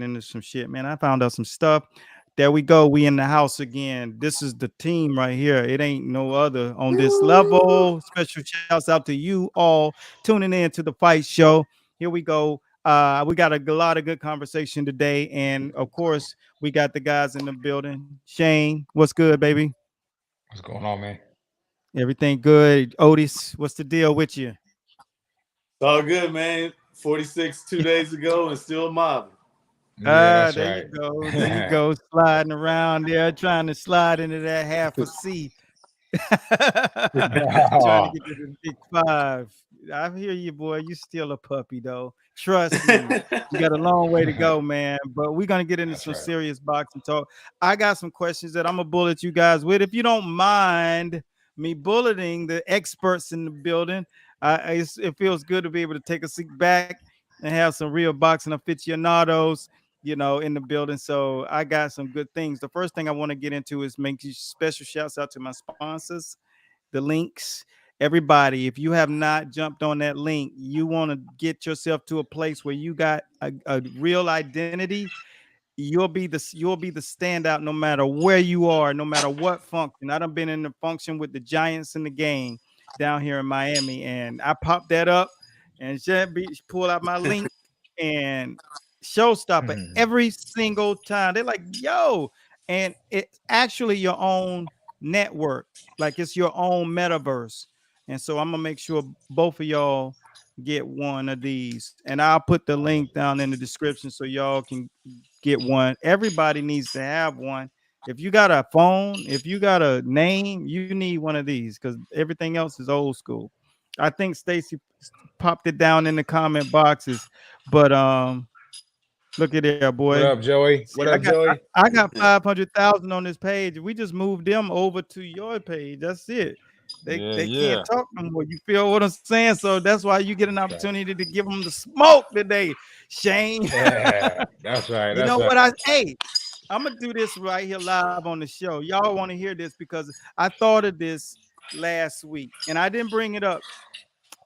into some shit, man. I found out some stuff. There we go. We in the house again. This is the team right here. It ain't no other on this level. Special shouts out to you all tuning in to the Fight Show. Here we go. We got a lot of good conversation today, and of course, we got the guys in the building. Shane, what's good, baby? What's going on, man? Everything good. Otis, what's the deal with you? It's all good, man. 46 2 days ago and still mobbing. Yeah, that's There you right. go. There you go. Sliding around there, trying to slide into that half a C. Trying to get to the big five. I hear you, boy. You still a puppy, though. Trust me. You got a long way to go, man. But we're gonna get into That's some right. serious boxing talk. I got some questions that I'm gonna bullet you guys with. If you don't mind me bulleting the experts in the building, it feels good to be able to take a seat back and have some real boxing aficionados, in the building. So I got some good things. The first thing I want to get into is make special shouts out to my sponsors, the links. Everybody, if you have not jumped on that link, you want to get yourself to a place where you got a real identity. You'll be the standout no matter where you are, no matter what function. I done been in the function with the Giants in the game down here in Miami, and I popped that up and pull out my link and showstopper Mhm. every single time. They're like, yo, and it's actually your own network, like it's your own metaverse. And so I'm gonna make sure both of y'all get one of these, and I'll put the link down in the description so y'all can get one. Everybody needs to have one. If you got a phone, if you got a name, you need one of these because everything else is old school. I think Stacy popped it down in the comment boxes, but look at there, What boy. up, Joey? See, What I up, got I, Joey? I got 500,000 on this page. We just moved them over to your page. That's it. They Yeah, they can't yeah. talk no more. You feel what I'm saying? So that's why you get an That's right. opportunity to give them the smoke today, Shane. Yeah, that's right. You That's know right. what I'm gonna do this right here live on the show. Y'all want to hear this because I thought of this last week and I didn't bring it up,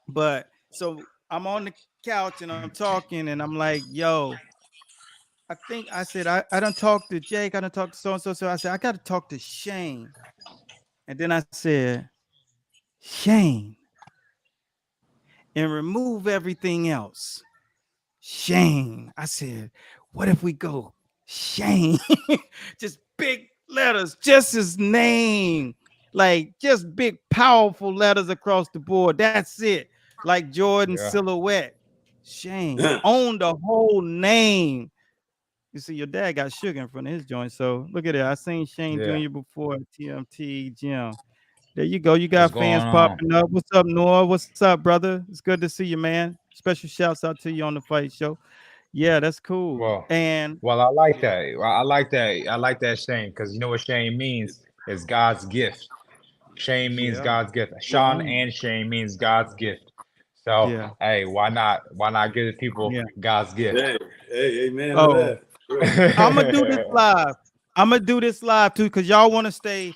but so I'm on the couch and I'm talking and I'm like, yo, I think I said I don't talk to Jake, I don't talk to so and so. So I said I gotta talk to Shane. And then I said, Shane, and remove everything else. Shane. I said, what if we go Shane? Just big letters, just his name. Like just big, powerful letters across the board. That's it. Like Jordan Yeah. silhouette. Shane. Own the whole name. You see, your dad got sugar in front of his joint. So look at that. I seen Shane Yeah. Jr. before at TMT Gym. There you go. You What's got going fans on? popping up. What's up, Noah? What's up, brother? It's good to see you, man. Special shouts out to you on the Fight Show. Yeah, that's cool. Well, And well, I like that. I like that. I like that shame because you know what shame means is God's gift. Shame means yeah, God's gift. Sean mm, and shame means God's gift. So, yeah, hey, why not? Why not give the people yeah. God's gift? Hey, amen to Oh, that. Right. I'm gonna do this live. I'm gonna do this live too, because y'all want to stay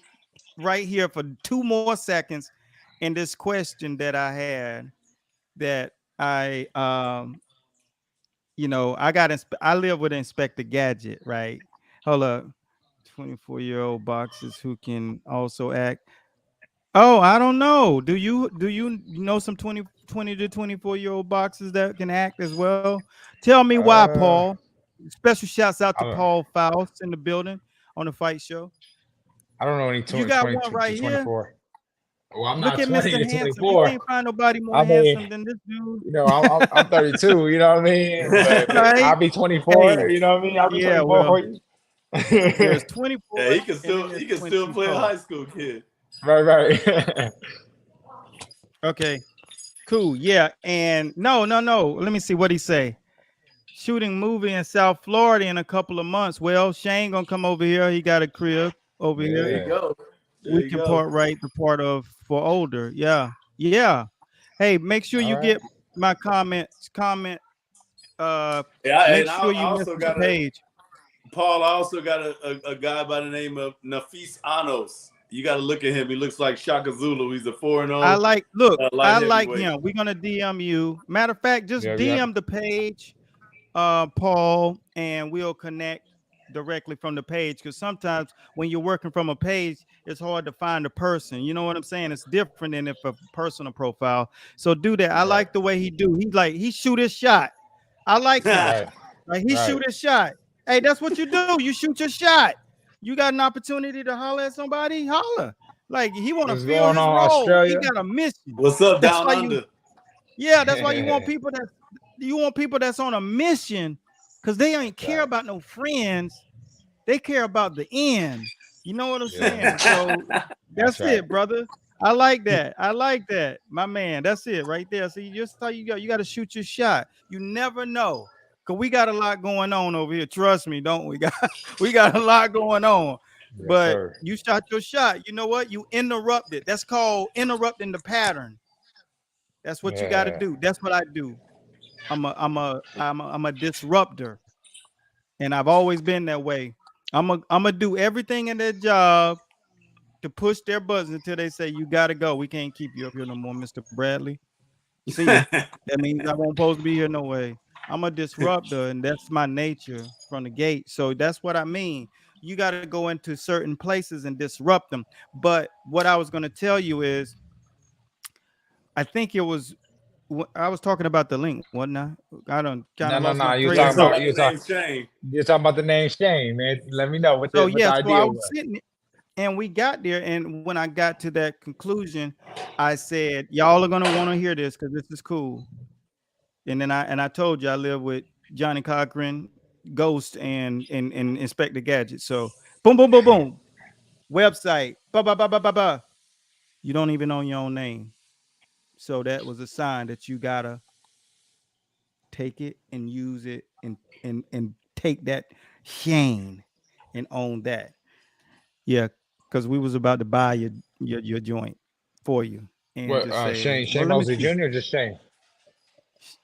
right here for 2 more seconds in this question that I had that I live with Inspector Gadget, right? Hold up. 24-year-old boxers who can also act. Oh, I don't know. Do you know some 20 to 24-year-old boxers that can act as well? Tell me why, uh, Paul. Special shouts out to I don't, Paul Faust in the building on the Fight Show. I don't know any You 20, got 20 one to right here. 24. Well, I'm Look not at 20 Mr. to Handsome. You 24. can't find nobody more I mean, handsome than this dude. I'm 32, you know what I mean? But Right? I'll be Hey, 24, you know what I mean? I'll be yeah, 24 well, for you. there's Yeah, 24 and then he there's can still play a 24. high school kid. Right, right. Okay, cool. Yeah, and no. Let me see what he say. Shooting movie in South Florida in a couple of months. Well, Shane gonna come over here. He got a crib over There here. you Yeah. go. There We you can go. part right the part of for older. Yeah, yeah. Hey, make sure All you right. get my comment. Yeah, Make and I sure you also message got Page. Paul. I also got a guy by the name of Nafis Anos. You got to look at him. He looks like Shaka Zulu. He's a 4-0 Look, light I like heavyweight. him. We're gonna DM you. Matter of fact, just Yeah, yeah. DM the page Paul, and we'll connect directly from the page, because sometimes when you're working from a page, it's hard to find a person. You know what I'm saying? It's different than if a personal profile. So do that. I Right. like the way he do. He shoot his shot. I like that. Right. Like he Right. shoot his shot. Hey, that's what you do. You shoot your shot. You got an opportunity to holler at somebody, holler. Like he want to What's fill going his on, role. He Australia? got a mission. What's up, That's down why you under? Yeah, that's why you want people that's on a mission, because they ain't care Right. about no friends. They care about the end. You know what I'm Yeah. saying? So That's that's right. it, brother. I like that. I like that, my man. That's it right there. See, just how you go. You got to shoot your shot. You never know, cause we got a lot going on over here. Trust me, don't we? We got a lot going on. Yes, But sir. you shot your shot. You know what? You interrupted. That's called interrupting the pattern. That's what you got to Yeah. do. That's what I do. I'm a disruptor, and I've always been that way. I'm a do everything in their job to push their buttons until they say you gotta go. We can't keep you up here no more, Mr. Bradley. See ya. That means I won't supposed to be here no way. I'm a disruptor, and that's my nature from the gate. So that's what I mean. You got to go into certain places and disrupt them. But what I was going to tell you is, I think it was I was talking about the link, wasn't I? I don't kind No, of no, lost my no. You was Yeah, train of talking talking thought. about about the name Shane. you're talking about the name Shane, man. Let me know So what the yeah, so I idea was was. sitting and we got there, and when I got to that conclusion, I said, "Y'all are gonna want to hear this because this is cool." And then I told you I live with Johnny Cochran, Ghost, and Inspector Gadget. So boom, boom, boom, boom. Website, ba ba ba ba ba ba. You don't even know your own name. So that was a sign that you gotta take it and use it and take that shame and own that. Yeah, because we was about to buy your joint for you and What? just say, well, Shane let me Mosley see. Jr. or just Shane?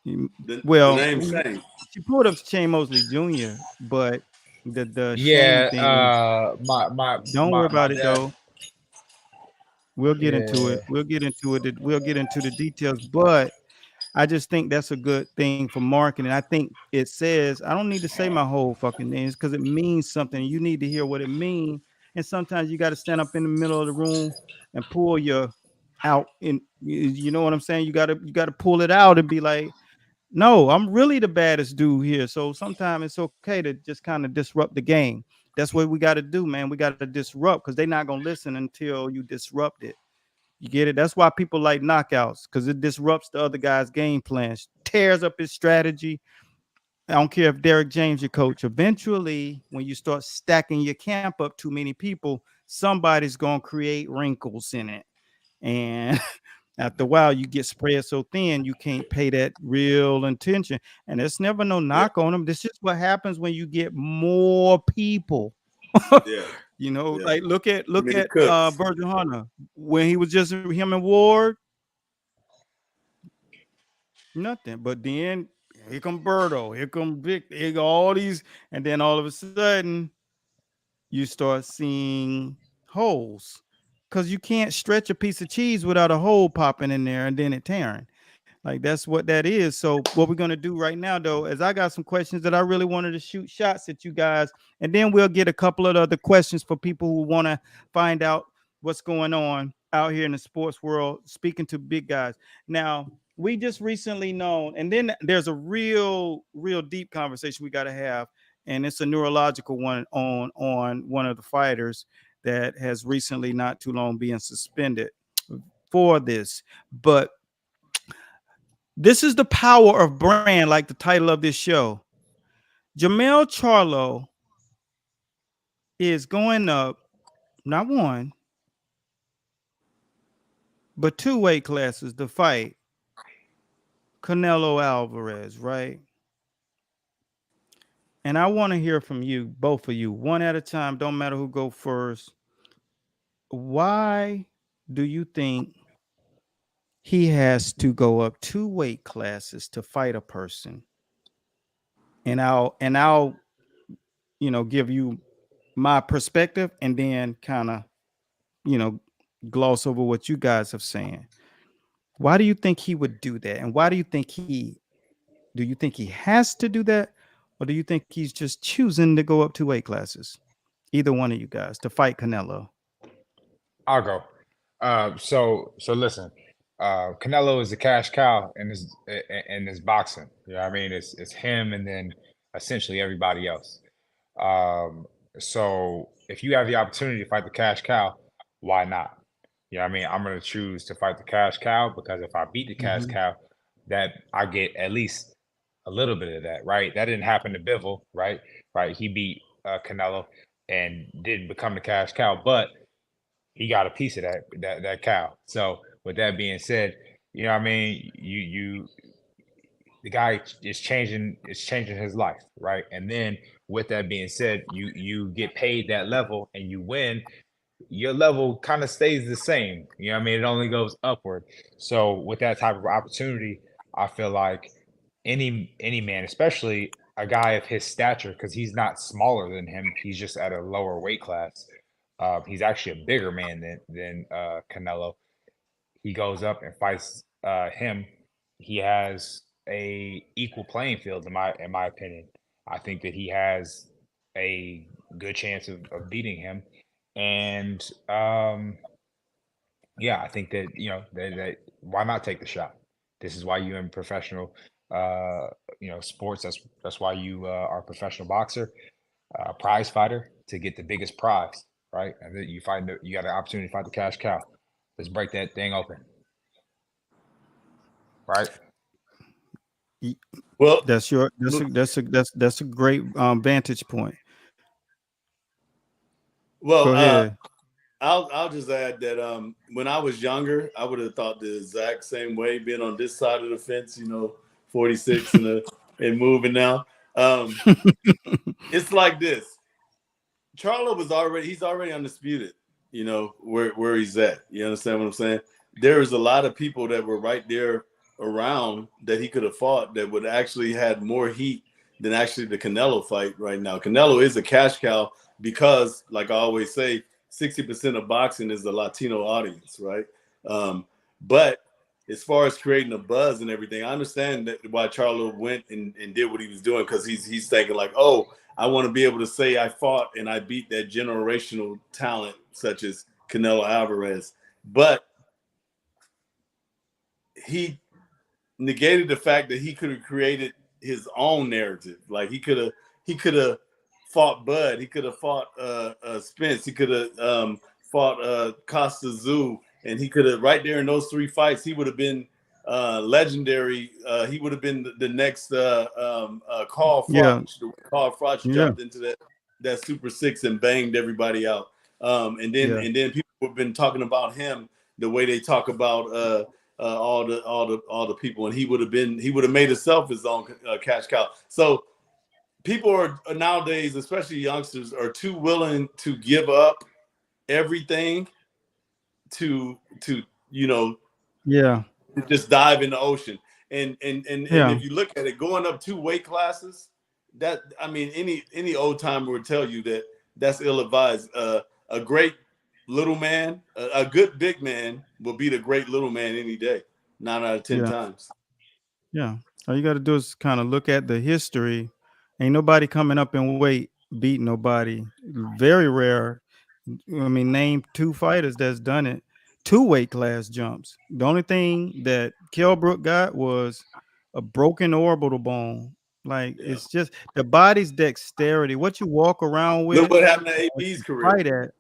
The Well, name Shane. she pulled up Shane Mosley Jr., but the Shane Yeah. thing is, don't worry My about it dad. though. We'll get into Yeah. it. We'll get into it. We'll get into the details. But I just think that's a good thing for marketing. I think it says, I don't need to say my whole fucking names because it means something. You need to hear what it means. And sometimes you got to stand up in the middle of the room and pull your out in, you know what I'm saying? You gotta pull it out and be like, no, I'm really the baddest dude here. So sometimes it's okay to just kind of disrupt the game. That's what we got to do, man. We got to disrupt because they're not gonna listen until you disrupt it. You get it? That's why people like knockouts, because it disrupts the other guy's game plans, tears up his strategy. I don't care if Derek James your coach. Eventually, when you start stacking your camp up too many people, somebody's gonna create wrinkles in it. And after a while, you get spread so thin you can't pay that real attention. And there's never no Yeah, knock on them. This is what happens when you get more people. yeah, yeah. Like look at Too many cooks. Virgil Hunter when he was just him and Ward, nothing. But then here come Birdo, here come Vic, here go all these, and then all of a sudden you start seeing holes because you can't stretch a piece of cheese without a hole popping in there and then it tearing. Like that's what that is. So what we're gonna do right now, though, is I got some questions that I really wanted to shoot shots at you guys, and then we'll get a couple of other questions for people who want to find out what's going on out here in the sports world, speaking to big guys. Now, we just recently known, and then there's a real deep conversation we got to have, and it's a neurological one on one of the fighters that has recently, not too long, being suspended for this, but this is the power of brand, like the title of this show. Jermell Charlo is going up not one, but two weight classes to fight Canelo Alvarez, right? And I want to hear from you, both of you, one at a time. Don't matter who go first. Why do you think he has to go up two weight classes to fight a person? And I'll give you my perspective and then kind of you know, gloss over what you guys have saying. Why do you think he would do that? And why do you think he has to do that? or do you think he's just choosing to go up 2 weight classes? Either one of you guys to fight Canelo. I'll go. So listen, Canelo is the cash cow in this boxing. You know what I mean? It's him and then essentially everybody else. So if you have the opportunity to fight the cash cow, why not? You know what I mean? I'm gonna choose to fight the cash cow because if I beat the cash Mhm. cow, that I get at least a little bit of that, right? That didn't happen to Bivol, right? Right? He beat Canelo and didn't become the cash cow, but he got a piece of that cow. So with that being said, you know what I mean, you the guy is changing his life, right? And then with that being said, you get paid that level and you win, your level kind of stays the same. You know what I mean? It only goes upward. So with that type of opportunity, I feel like any man, especially a guy of his stature, because he's not smaller than him, he's just at a lower weight class. He's actually a bigger man than Canelo. He goes up and fights him. He has a equal playing field in my opinion. I think that he has a good chance of beating him. And yeah, I think that that why not take the shot? This is why you're in professional uh sports. That's why you are a professional boxer, prize fighter to get the biggest prize, right? And then you got an opportunity to fight the cash cow. Let's break that thing open, right? Well, That's your look, that's a great vantage point. well, Go ahead. I'll just add that when I was younger, I would have thought the exact same way, being on this side of the fence, 46 and moving now. Um, it's like this. Charlo he's already undisputed, where he's at. You understand what I'm saying? There's a lot of people that were right there around that he could have fought that would actually had more heat than actually the Canelo fight right now. Canelo is a cash cow because, like I always say, 60% of boxing is the Latino audience, right? But as far as creating a buzz and everything, I understand that why Charlo went and did what he was doing, because he's thinking like, oh, I want to be able to say I fought and I beat that generational talent such as Canelo Alvarez. But he negated the fact that he could have created his own narrative. Like he could have fought Bud, he could have fought Spence, he could have fought Costa Zoo, and he could have right there in those 3 fights, he would have been legendary. He would have been the next Carl Yeah, Froch. Carl Froch yeah, jumped into that Super Six and banged everybody out. And then yeah, people have been talking about him the way they talk about all the people, and he would have made himself his own cash cow. So people are nowadays, especially youngsters, are too willing to give up everything to yeah, just dive in the ocean. And yeah, if you look at it, going up 2 weight classes, that I mean, any old timer would tell you that that's ill advised. A great little man, a good big man will beat a great little man any day, 9 out of 10 yeah, times. yeah. All you got to do is kind of look at the history. Ain't nobody coming up in weight beat nobody. Very rare. I mean, name 2 fighters that's done it. 2 weight class jumps. The only thing that Kell Brook got was a broken orbital bone. Like Yeah. it's just the body's dexterity. What you walk around Look with, what happened to what AB's you career. fight at,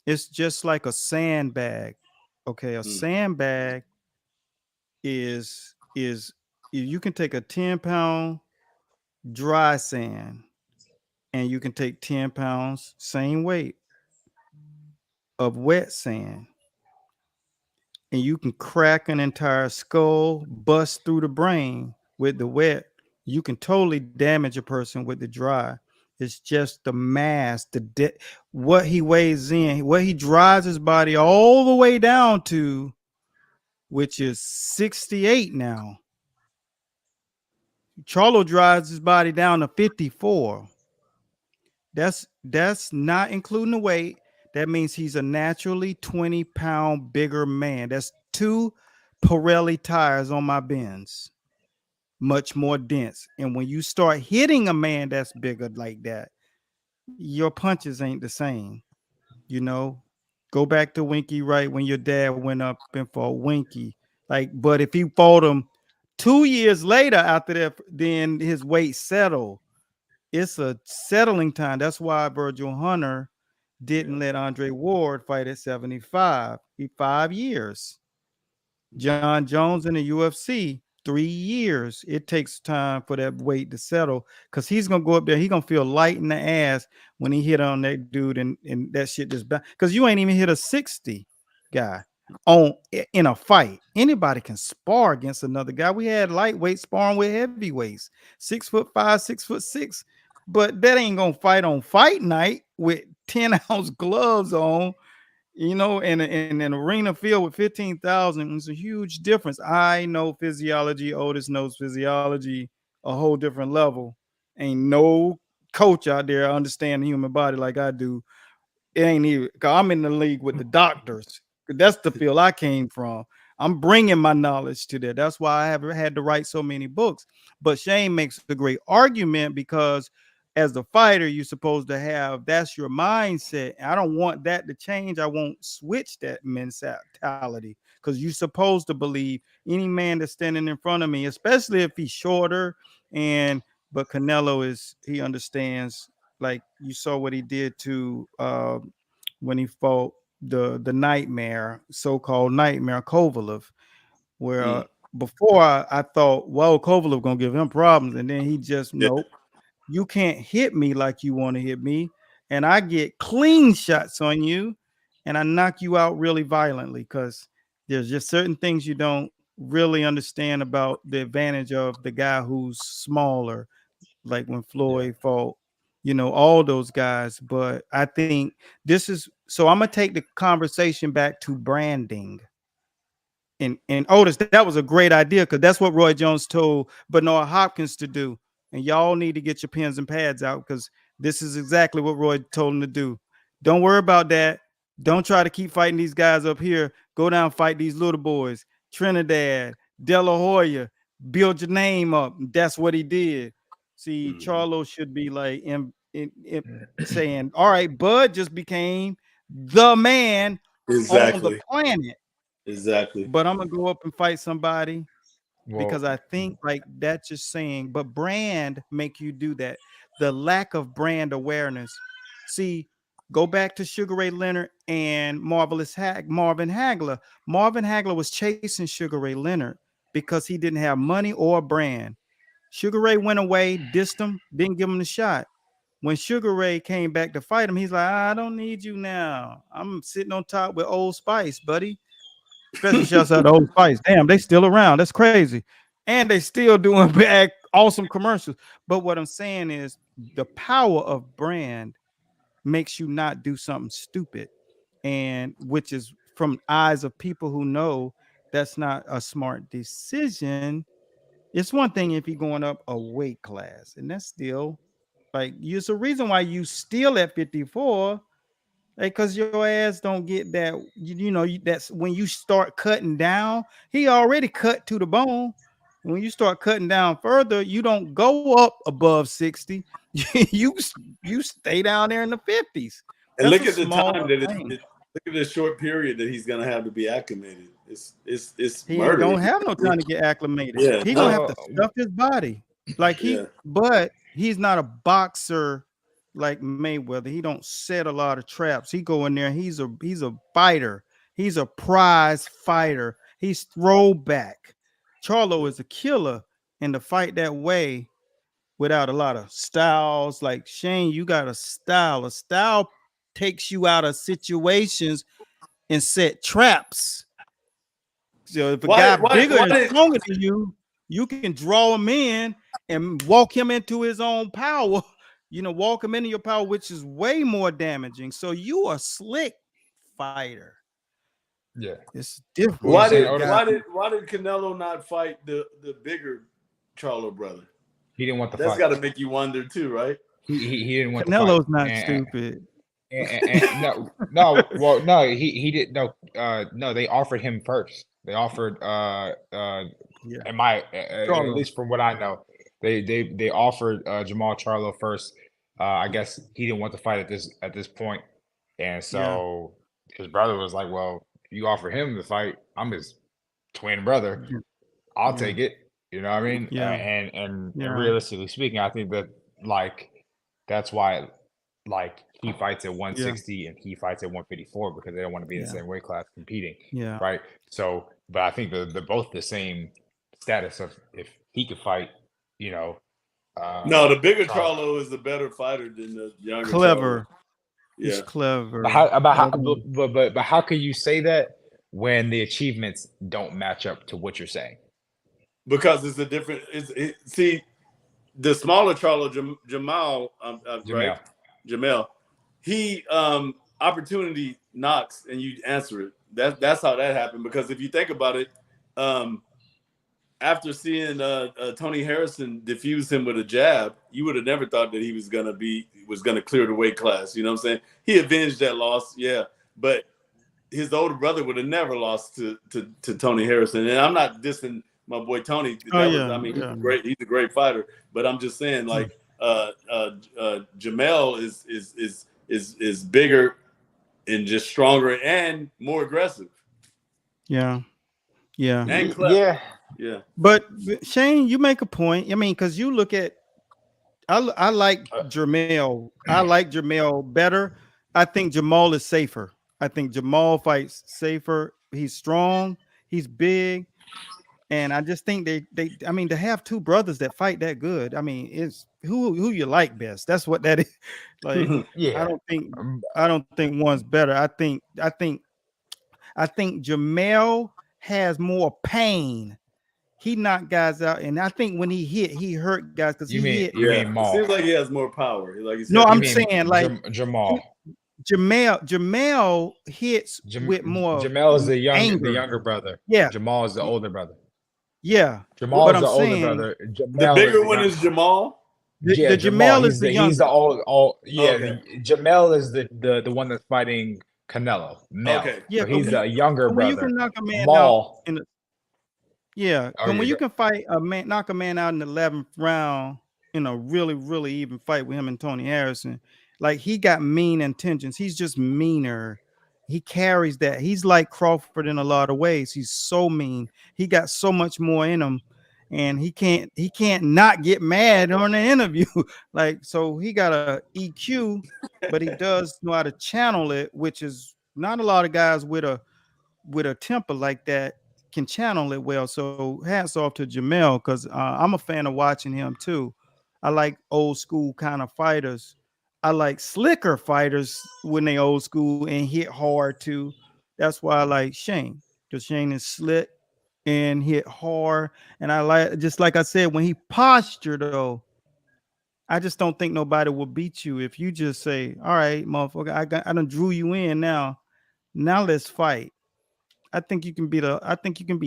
it's just like a sandbag. Okay, a Mm. sandbag is you can take a 10-pound dry sand and you can take 10 pounds, same weight, of wet sand, and you can crack an entire skull, bust through the brain with the wet. You can totally damage a person with the dry. It's just the mass, what he weighs in, what he drives his body all the way down to, which is 68 now. Charlo drives his body down to 54. That's not including the weight. That means he's a naturally 20-pound bigger man. That's 2 Pirelli tires on my Benz. much more dense. And when you start hitting a man that's bigger like that, your punches ain't the same. You know, go back to Winky Wright when your dad went up and fought Winky. Like, but if he fought him 2 years later after that, then his weight settled. It's a settling time. That's why Virgil Hunter didn't let Andre Ward fight at 75. 5 years. John Jones in the UFC, 3 years. It takes time for that weight to settle because he's gonna go up there. He's gonna feel light in the ass when he hit on that dude, and that shit just because you ain't even hit a 60 guy in a fight. Anybody can spar against another guy. We had lightweight sparring with heavyweights, 6'5", 6'6", but that ain't gonna fight on fight night with 10-ounce gloves on. You know, in an arena field with 15,000, it's a huge difference. I know physiology. Otis knows physiology a whole different level. Ain't no coach out there understand the human body like I do. It ain't even, because I'm in the league with the doctors. That's the field I came from. I'm bringing my knowledge to that. That's why I have had to write so many books. But Shane makes a great argument because as the fighter, you're supposed to have, that's your mindset. I don't want that to change. I won't switch that mentality because you're supposed to believe any man that's standing in front of me, especially if he's shorter. But Canelo he understands, like you saw what he did to when he fought the nightmare, so-called nightmare Kovalev, where before I thought, well, Kovalev gonna give him problems, and then he just nope. You can't hit me like you want to hit me, and I get clean shots on you, and I knock you out really violently because there's just certain things you don't really understand about the advantage of the guy who's smaller, like when Floyd fought, you know, all those guys. But I think this is so. I'm gonna take the conversation back to branding. And Otis, that was a great idea because that's what Roy Jones told Bernard Hopkins to do. And y'all need to get your pens and pads out because this is exactly what Roy told him to do. Don't worry about that. Don't try to keep fighting these guys up here. Go down and fight these little boys. Trinidad, De La Hoya, build your name up. That's what he did. See, Charlo should be like saying, all right, Bud just became the man on the planet. Exactly. But I'm gonna go up and fight somebody because I think like that's just saying, but brand make you do that. The lack of brand awareness. See, go back to Sugar Ray Leonard and Marvin Hagler. Marvin Hagler was chasing Sugar Ray Leonard because he didn't have money or a brand. Sugar Ray went away, dissed him, didn't give him the shot. When Sugar Ray came back to fight him, he's like, I don't need you now. I'm sitting on top with Old Spice, buddy. Special shouts out to Old Spice. Damn, they still around. That's crazy. And they still doing bad, awesome commercials. But what I'm saying is the power of brand makes you not do something stupid. And which is from eyes of people who know that's not a smart decision. It's one thing if you're going up a weight class, and that's still like it's a reason why you still at 54. Because your ass don't get that, you know, that's when you start cutting down. He already cut to the bone. When you start cutting down further, you don't go up above 60. you stay down there in the 50s. And look at the time that look at the short period that he's gonna have to be acclimated. It's he murder. Don't have no time to get acclimated. Yeah, He's gonna have to stuff his body. Like but he's not a boxer like Mayweather. He don't set a lot of traps. He go in there. He's a fighter. He's a prize fighter. He's throwback. Charlo is a killer, and to fight that way without a lot of styles, like Shane, you got a style. A style takes you out of situations and set traps. So if a guy bigger and stronger than you, you can draw him in and walk him into his own power. You know, walk him into your power, which is way more damaging. So you are a slick fighter. Yeah, it's different. Why did Canelo not fight the bigger Charlo brother? He didn't want the fight. That's got to make you wonder too, right? He didn't want Canelo's the fight. Not stupid. No, he did no. They offered him first. They offered Yeah. in my at Charlo. least from what I know, they offered Jamal Charlo first. I guess he didn't want to fight at this point, and so his brother was like, "Well, you offer him the fight. I'm his twin brother. Yeah. I'll Yeah. take it." You know what I mean? Yeah. And Yeah. realistically speaking, I think that like that's why like he fights at 160 and he fights at 154 because they don't want to be in the Yeah. same weight class competing, Yeah. right? So, but I think they're both the same status of if he could fight, you know. No, the bigger Charlo. Charlo is the better fighter than the younger Clever. Charlo. He's Yeah. clever. But how can you say that when the achievements don't match up to what you're saying? Because it's a different. See, the smaller Charlo, Jamal, right? Jamel, he opportunity knocks and you answer it. That's how that happened. Because if you think about it, after seeing Tony Harrison diffuse him with a jab, you would have never thought that he was gonna clear the weight class. You know what I'm saying? He avenged that loss, yeah, but his older brother would have never lost to Tony Harrison. And I'm not dissing my boy Tony. He's great. He's a great fighter. But I'm just saying, like, Jamel is bigger and just stronger and more aggressive. Yeah. And clever. Yeah. But Shane, you make a point. I mean, because you look at, I like Jermell. I like Jermell better. I think Jamal is safer. I think Jamal fights safer. He's strong. He's big. And I just think I mean, to have two brothers that fight that good, I mean, it's who you like best. That's what that is. Like, yeah. I don't think one's better. I think Jamel has more pain. He knocked guys out, and I think when he hit, he hurt guys because he hit. You mean Maul. It seems like he has more power. Like I'm saying like Jamal. Jamel hits with more. Jamel is the younger brother. Yeah. Jamal is the older brother. Yeah. Jamal is the older brother. The bigger one is Jamal. The Jamel is the younger. He's the old. Yeah. Okay. Jamel is the one that's fighting Canelo. Okay. Yeah. So he's the younger brother. You can knock a man Maul. out when you can fight knock a man out in the 11th round in a really, really even fight with him and Tony Harrison, like he got mean intentions. He's just meaner. He carries that. He's like Crawford in a lot of ways. He's so mean. He got so much more in him, and he can't not get mad on the interview. Like, so he got a EQ, but he does know how to channel it, which is not a lot of guys with a temper like that can channel it well. So hats off to Jamel, because I'm a fan of watching him too. I like old school kind of fighters. I like slicker fighters when they old school and hit hard too. That's why I like Shane, because Shane is slick and hit hard. And I like, just like I said, when he posture though, I just don't think nobody will beat you if you just say, all right, motherfucker, I done drew you in now. Now let's fight. I think you can beat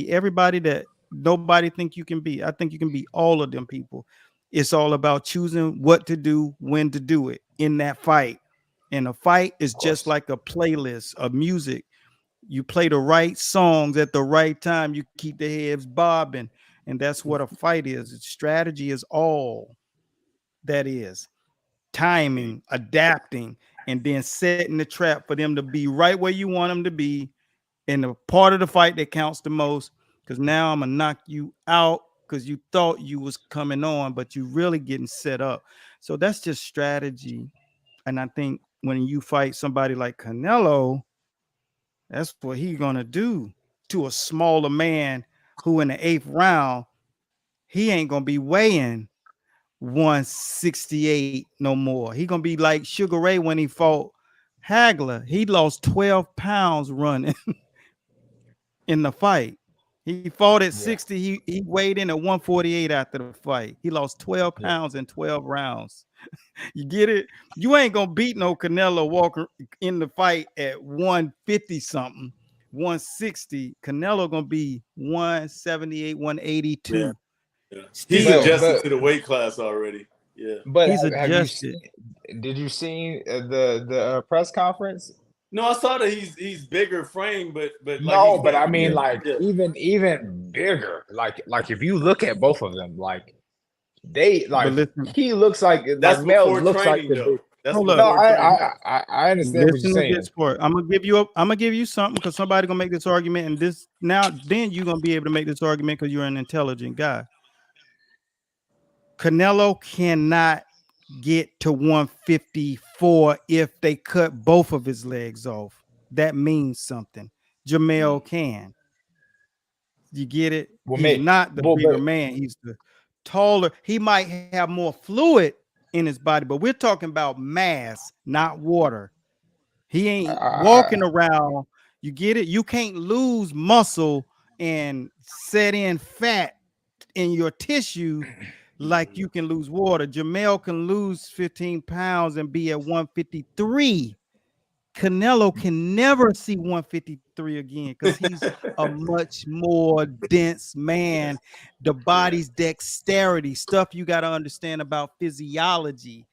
everybody that nobody think you can beat. I think you can beat all of them people. It's all about choosing what to do, when to do it in that fight. And a fight is just like a playlist of music. You play the right songs at the right time. You keep the heads bobbing. And that's what a fight is. Strategy is all that is. Timing, adapting, and then setting the trap for them to be right where you want them to be in the part of the fight that counts the most, because now I'm gonna knock you out because you thought you was coming on, but you really getting set up. So that's just strategy. And I think when you fight somebody like Canelo, that's what he's gonna do to a smaller man who in the 8th round, he ain't gonna be weighing 168 no more. He gonna be like Sugar Ray when he fought Hagler. He lost 12 pounds running in the fight. He fought at 60. He weighed in at 148 after the fight. He lost 12 pounds in 12 rounds. You get it? You ain't gonna beat no Canelo Walker in the fight at 150 something, 160. Canelo gonna be 178, 182. Yeah. He's adjusted to the weight class already. Yeah, but he's adjusted. Did you see the press conference? No, I saw that he's bigger frame, but no, but I mean, like even bigger. Like if you look at both of them, like they like listen, he looks like That's Mel before looks like training, the though. big. That's hold before up. No, training. I understand what listen you're to saying. this part. I'm gonna give you something because somebody gonna make this argument, and then you're gonna be able to make this argument because you're an intelligent guy. Canelo cannot get to 154 if they cut both of his legs off. That means something. Jamel can. You get it? Well, He's not the bigger but man. He's the taller. He might have more fluid in his body, but we're talking about mass, not water. He ain't walking around. You get it? You can't lose muscle and set in fat in your tissue like you can lose water. Jamel can lose 15 pounds and be at 153. Canelo can never see 153 again because he's a much more dense man. The body's dexterity, stuff you got to understand about physiology.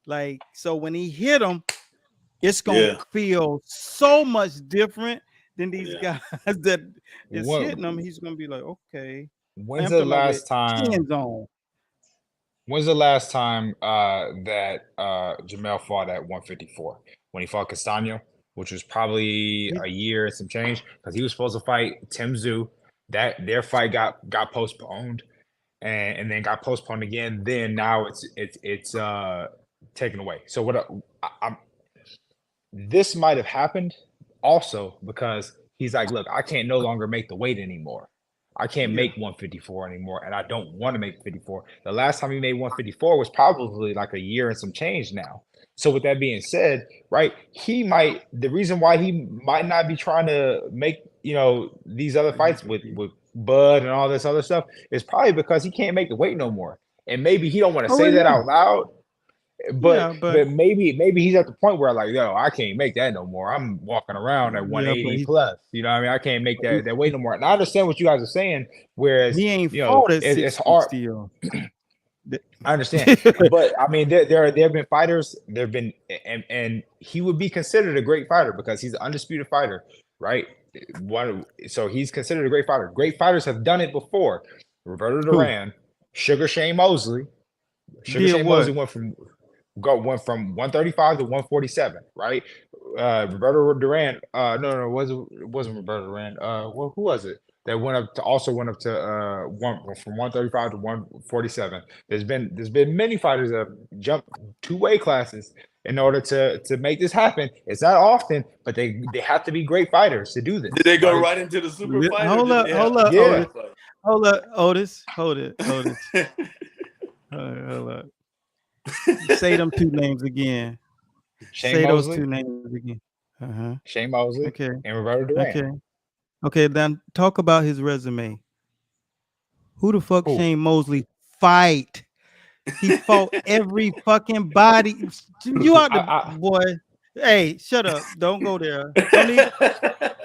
Like, so when he hit him, it's gonna feel so much different than these guys that is hitting him. He's gonna be like, okay. When's the last time? When's the last time that Jamel fought at 154? When he fought Castano, which was probably a year and some change, because he was supposed to fight Tim Tszyu. That their fight got postponed, and then got postponed again. Then now it's taken away. So what this might have happened also because he's like, look, I can't no longer make the weight anymore. I can't make 154 anymore, and I don't want to make 54. The last time he made 154 was probably like a year and some change now. So with that being said, right, the reason why he might not be trying to make, these other fights with Bud and all this other stuff is probably because he can't make the weight no more. And maybe he don't want to say that out loud. But maybe he's at the point where like, yo, I can't make that no more. I'm walking around at 180 plus. You know what I mean? I can't make that weight no more. And I understand what you guys are saying, whereas he ain't fought at it's hard. Still. I understand. But I mean, there have been fighters, and he would be considered a great fighter because he's an undisputed fighter, right? So he's considered a great fighter. Great fighters have done it before. Roberto Duran, Sugar Shane Mosley. Mosley went from 135 to 147, right? Roberto Duran, no, it wasn't Roberto Duran. Who was it that went up to from 135 to 147? There's been many fighters that have jumped 2 weight classes in order to make this happen. It's not often, but they have to be great fighters to do this. Did they go right into the super fight? Hold up, Otis. Hold it. Hold up. Say them 2 names again. Say Mosley? those 2 names again. Shane Mosley. Okay. And Roberto Duran. Okay. Then talk about his resume. Who the fuck Shane Mosley fight? He fought every fucking body. You out the boy. Hey, shut up. Don't go there.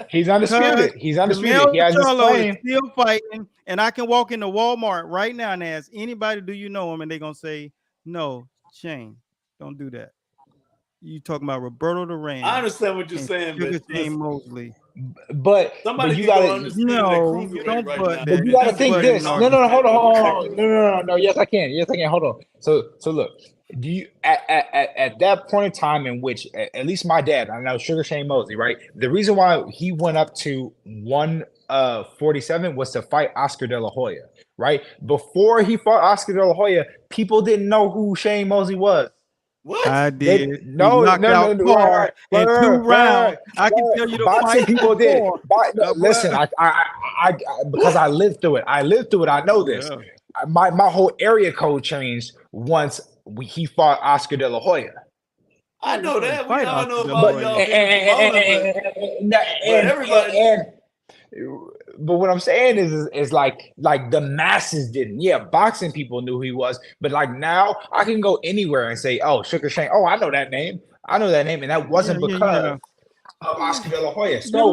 He's undisputed. He's undisputed. He has his claim. Still fighting, and I can walk into Walmart right now and ask anybody, do you know him? And they're gonna say, no, Shane, don't do that. You talking about Roberto Duran? I understand what you're saying, but Shane Mosley. But you gotta But you gotta think this. No, hold on. No. Yes, I can. Hold on. So look. Do you at that point in time in which at least my dad, I know Sugar Shane Mosley, right? The reason why he went up to 147 was to fight Oscar De La Hoya, right? Before he fought Oscar De La Hoya, people didn't know who Shane Mosley was. What? I did. No. In 2 rounds. I can tell you the boxing people did. Listen, I because I lived through it. I know this. Yeah. My whole area code changed once he fought Oscar De La Hoya. I know that. We all know about y'all. But what I'm saying is like the masses didn't. Yeah, boxing people knew who he was, but like now I can go anywhere and say, "Oh, Sugar Shane. Oh, I know that name. And that wasn't because of Oscar De La Hoya." So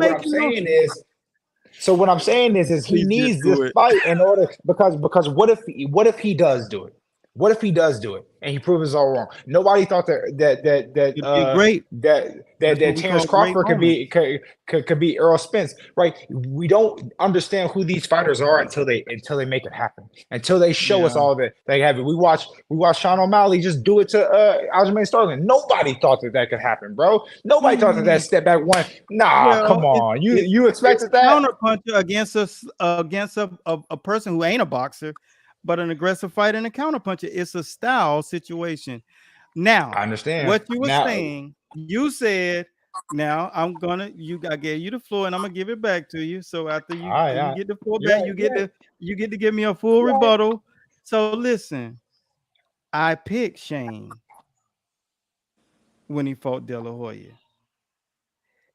what I'm saying is he needs this fight in order because what if he does do it? What if he does do it and he proves us all wrong? Nobody thought It'd be great. That's what we Terrence call great Crawford moments. could be Errol Spence, right? We don't understand who these fighters are until they make it happen. Until they show us Yeah. all that they have it. We watch Sean O'Malley just do it to Aljamain Sterling. Nobody thought that could happen, bro. Nobody thought that step back one. Nah, Well, come on. You it's expected a that? counterpuncher against a person who ain't a boxer, but an aggressive fighter and a counterpuncher. It's a style situation. Now, I understand. what you were Now- saying, you said, now I gave you the floor and I'm gonna give it back to you. So after you, All right. you get the floor Yeah, back, you get to give me a full rebuttal. So listen, I picked Shane when he fought De La Hoya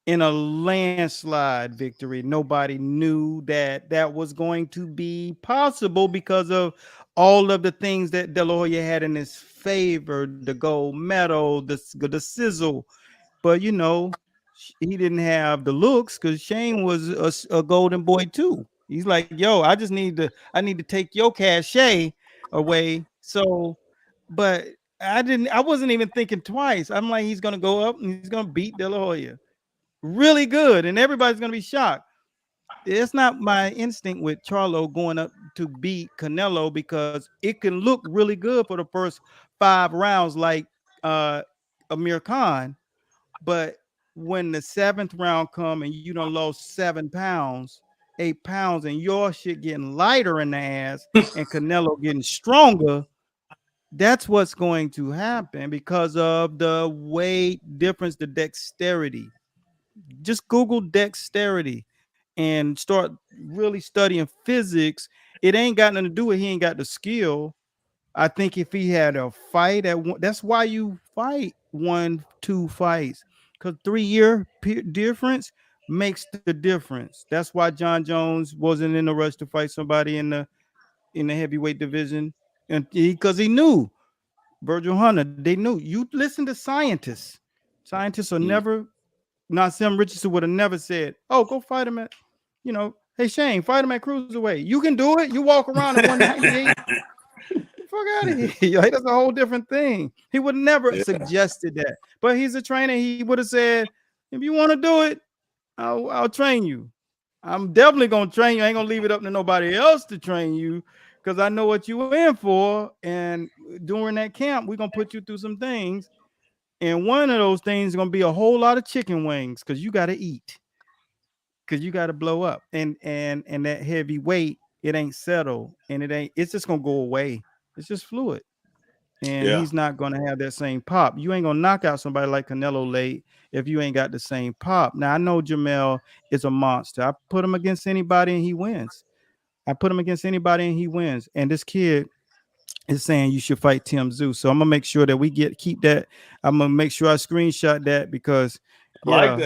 in a landslide victory. Nobody knew that was going to be possible because of all of the things that De La Hoya had in his favor, the gold medal, the sizzle. But you know, he didn't have the looks because Shane was a golden boy too. He's like, yo, I need to take your cachet away. So, but I wasn't even thinking twice. I'm like, he's gonna go up and he's gonna beat De La Hoya really good, and everybody's gonna be shocked. It's not my instinct with Charlo going up to beat Canelo because it can look really good for the first 5 rounds, like Amir Khan, but when the 7th round come and you done lost 7 pounds, 8 pounds, and your shit getting lighter in the ass, and Canelo getting stronger, that's what's going to happen because of the weight difference, the dexterity. Just Google dexterity and start really studying physics. It ain't got nothing to do with he ain't got the skill. I think if he had a fight at one, that's why you fight 1-2 fights, because 3-year difference makes the difference. That's why John Jones wasn't in a rush to fight somebody in the heavyweight division, and because he knew Virgil Hunter. They knew. You listen to scientists. Scientists are never. Not Sam Richardson would have never said, "Oh, go fight him at, hey Shane, fight him at cruiserweight. You can do it. You walk around at 198. Fuck out of here." Like, that's a whole different thing. He would never suggested that. But he's a trainer. He would have said, "If you want to do it, I'll train you. I'm definitely gonna train you. I ain't gonna leave it up to nobody else to train you because I know what you were in for. And during that camp, we're gonna put you through some things." And one of those things is gonna be a whole lot of chicken wings because you got to eat, because you got to blow up, and that heavy weight, it ain't settled, and it's just gonna go away. It's just fluid, and he's not gonna have that same pop. You ain't gonna knock out somebody like Canelo late if you ain't got the same pop. Now I know Jamel is a monster. I put him against anybody and he wins. And this kid is saying you should fight Tim Tszyu. So I'm gonna make sure that we keep that. I'm gonna make sure I screenshot that because I like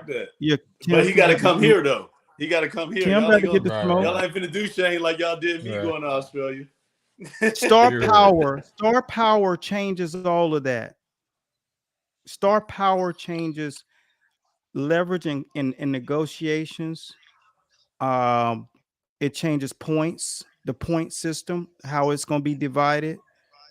that. Yeah, but he got to come here though. He got to come here. Tim y'all, got to get the smoke. Y'all ain't finna do Shane like y'all did me going to Australia. Star power changes all of that. Star power changes leverage in negotiations. It changes points, the point system, how it's going to be divided.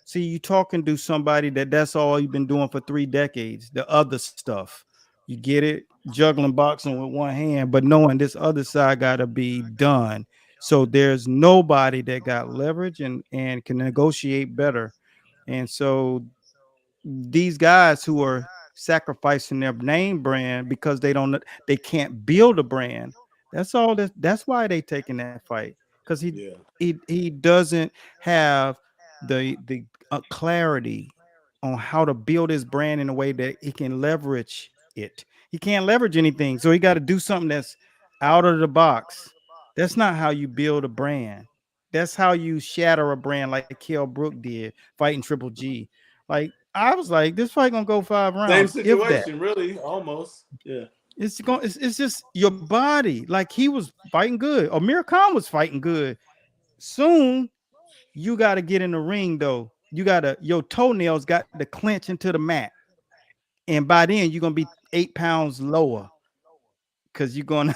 See, you talking to somebody that's all you've been doing for 3 decades. The other stuff, you get it, juggling boxing with one hand, but knowing this other side got to be done. So there's nobody that got leverage and can negotiate better. And so these guys who are sacrificing their name brand because they can't build a brand. That's why they taking that fight, because he doesn't have the clarity on how to build his brand in a way that he can leverage it. He can't leverage anything, so he got to do something that's out of the box. That's not how you build a brand. That's how you shatter a brand, like Kell Brook did fighting Triple G. Like, I was like, this fight gonna go 5 rounds. Same situation, really, almost. Yeah. It's just your body. Like, he was fighting good. Amir Khan was fighting good. Soon, you got to get in the ring, though. Your toenails got to clench into the mat. And by then, you're gonna be 8 pounds lower. Because you're gonna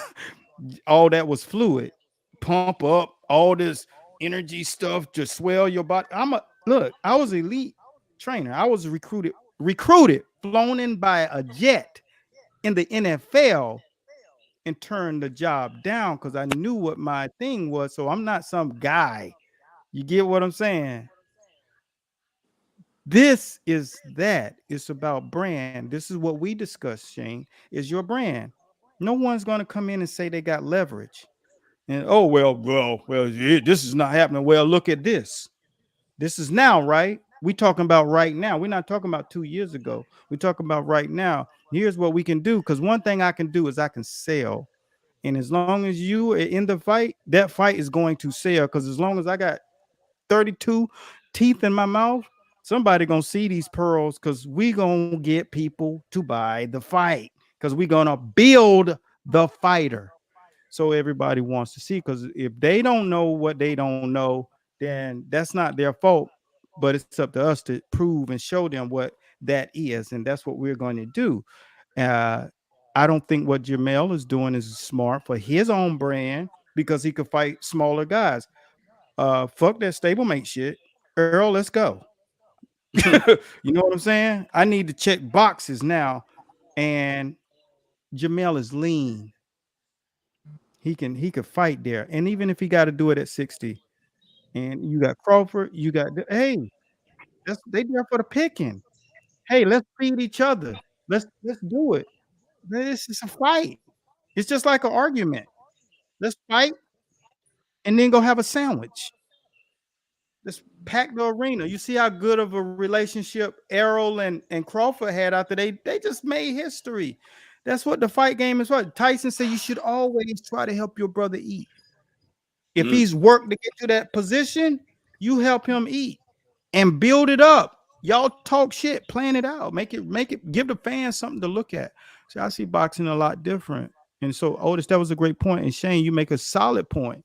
all that was fluid. Pump up all this energy stuff to swell your body. Look, I was elite trainer. I was flown in by a jet in the NFL and turned the job down because I knew what my thing was. So I'm not some guy. You get what I'm saying? This is that. It's about brand. This is what we discussed, Shane, is your brand. No one's going to come in and say they got leverage. And oh, this is not happening. Well, look at this. This is now, right? We talking about right now. We're not talking about 2 years ago. We're talking about right now. Here's what we can do. Because one thing I can do is I can sell. And as long as you are in the fight, that fight is going to sell. Because as long as I got 32 teeth in my mouth, somebody gonna see these pearls because we gonna get people to buy the fight because we gonna build the fighter. So everybody wants to see, because if they don't know what they don't know, then that's not their fault. But it's up to us to prove and show them what that is, and that's what we're going to do. Uh, I don't think what Jamel is doing is smart for his own brand because he could fight smaller guys. Fuck that stablemate shit. Earl, let's go. You know what I'm saying? I need to check boxes now, and Jamel is lean. He could fight there, and even if he got to do it at 60, and you got Crawford, you got hey, they there for the picking. Hey, let's feed each other. Let's do it. This is a fight. It's just like an argument. Let's fight and then go have a sandwich. Let's pack the arena. You see how good of a relationship Errol and Crawford had after they just made history. That's what the fight game is for. Tyson said you should always try to help your brother eat. If he's worked to get to that position, you help him eat and build it up. Y'all talk shit, plan it out, make it, give the fans something to look at. So I see boxing a lot different. And so, Otis, that was a great point. And Shane, you make a solid point.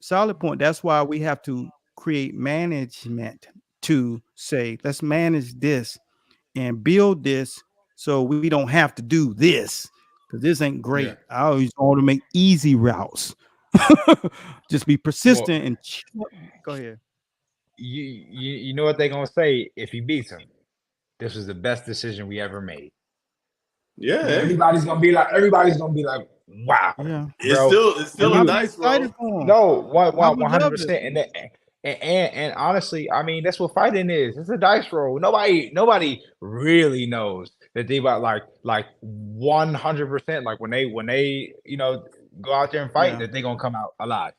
Solid point. That's why we have to create management to say, let's manage this and build this so we don't have to do this because this ain't great. Yeah. I always want to make easy routes. Just be persistent and go ahead. You know what they're gonna say if he beats him? This was the best decision we ever made. Yeah. Everybody's gonna be like, wow. Yeah. It's still a dice roll. No, 100%. And honestly, I mean, that's what fighting is. It's a dice roll. Nobody really knows that they about like 100%. Like when they go out there and fight, that they're gonna come out alive.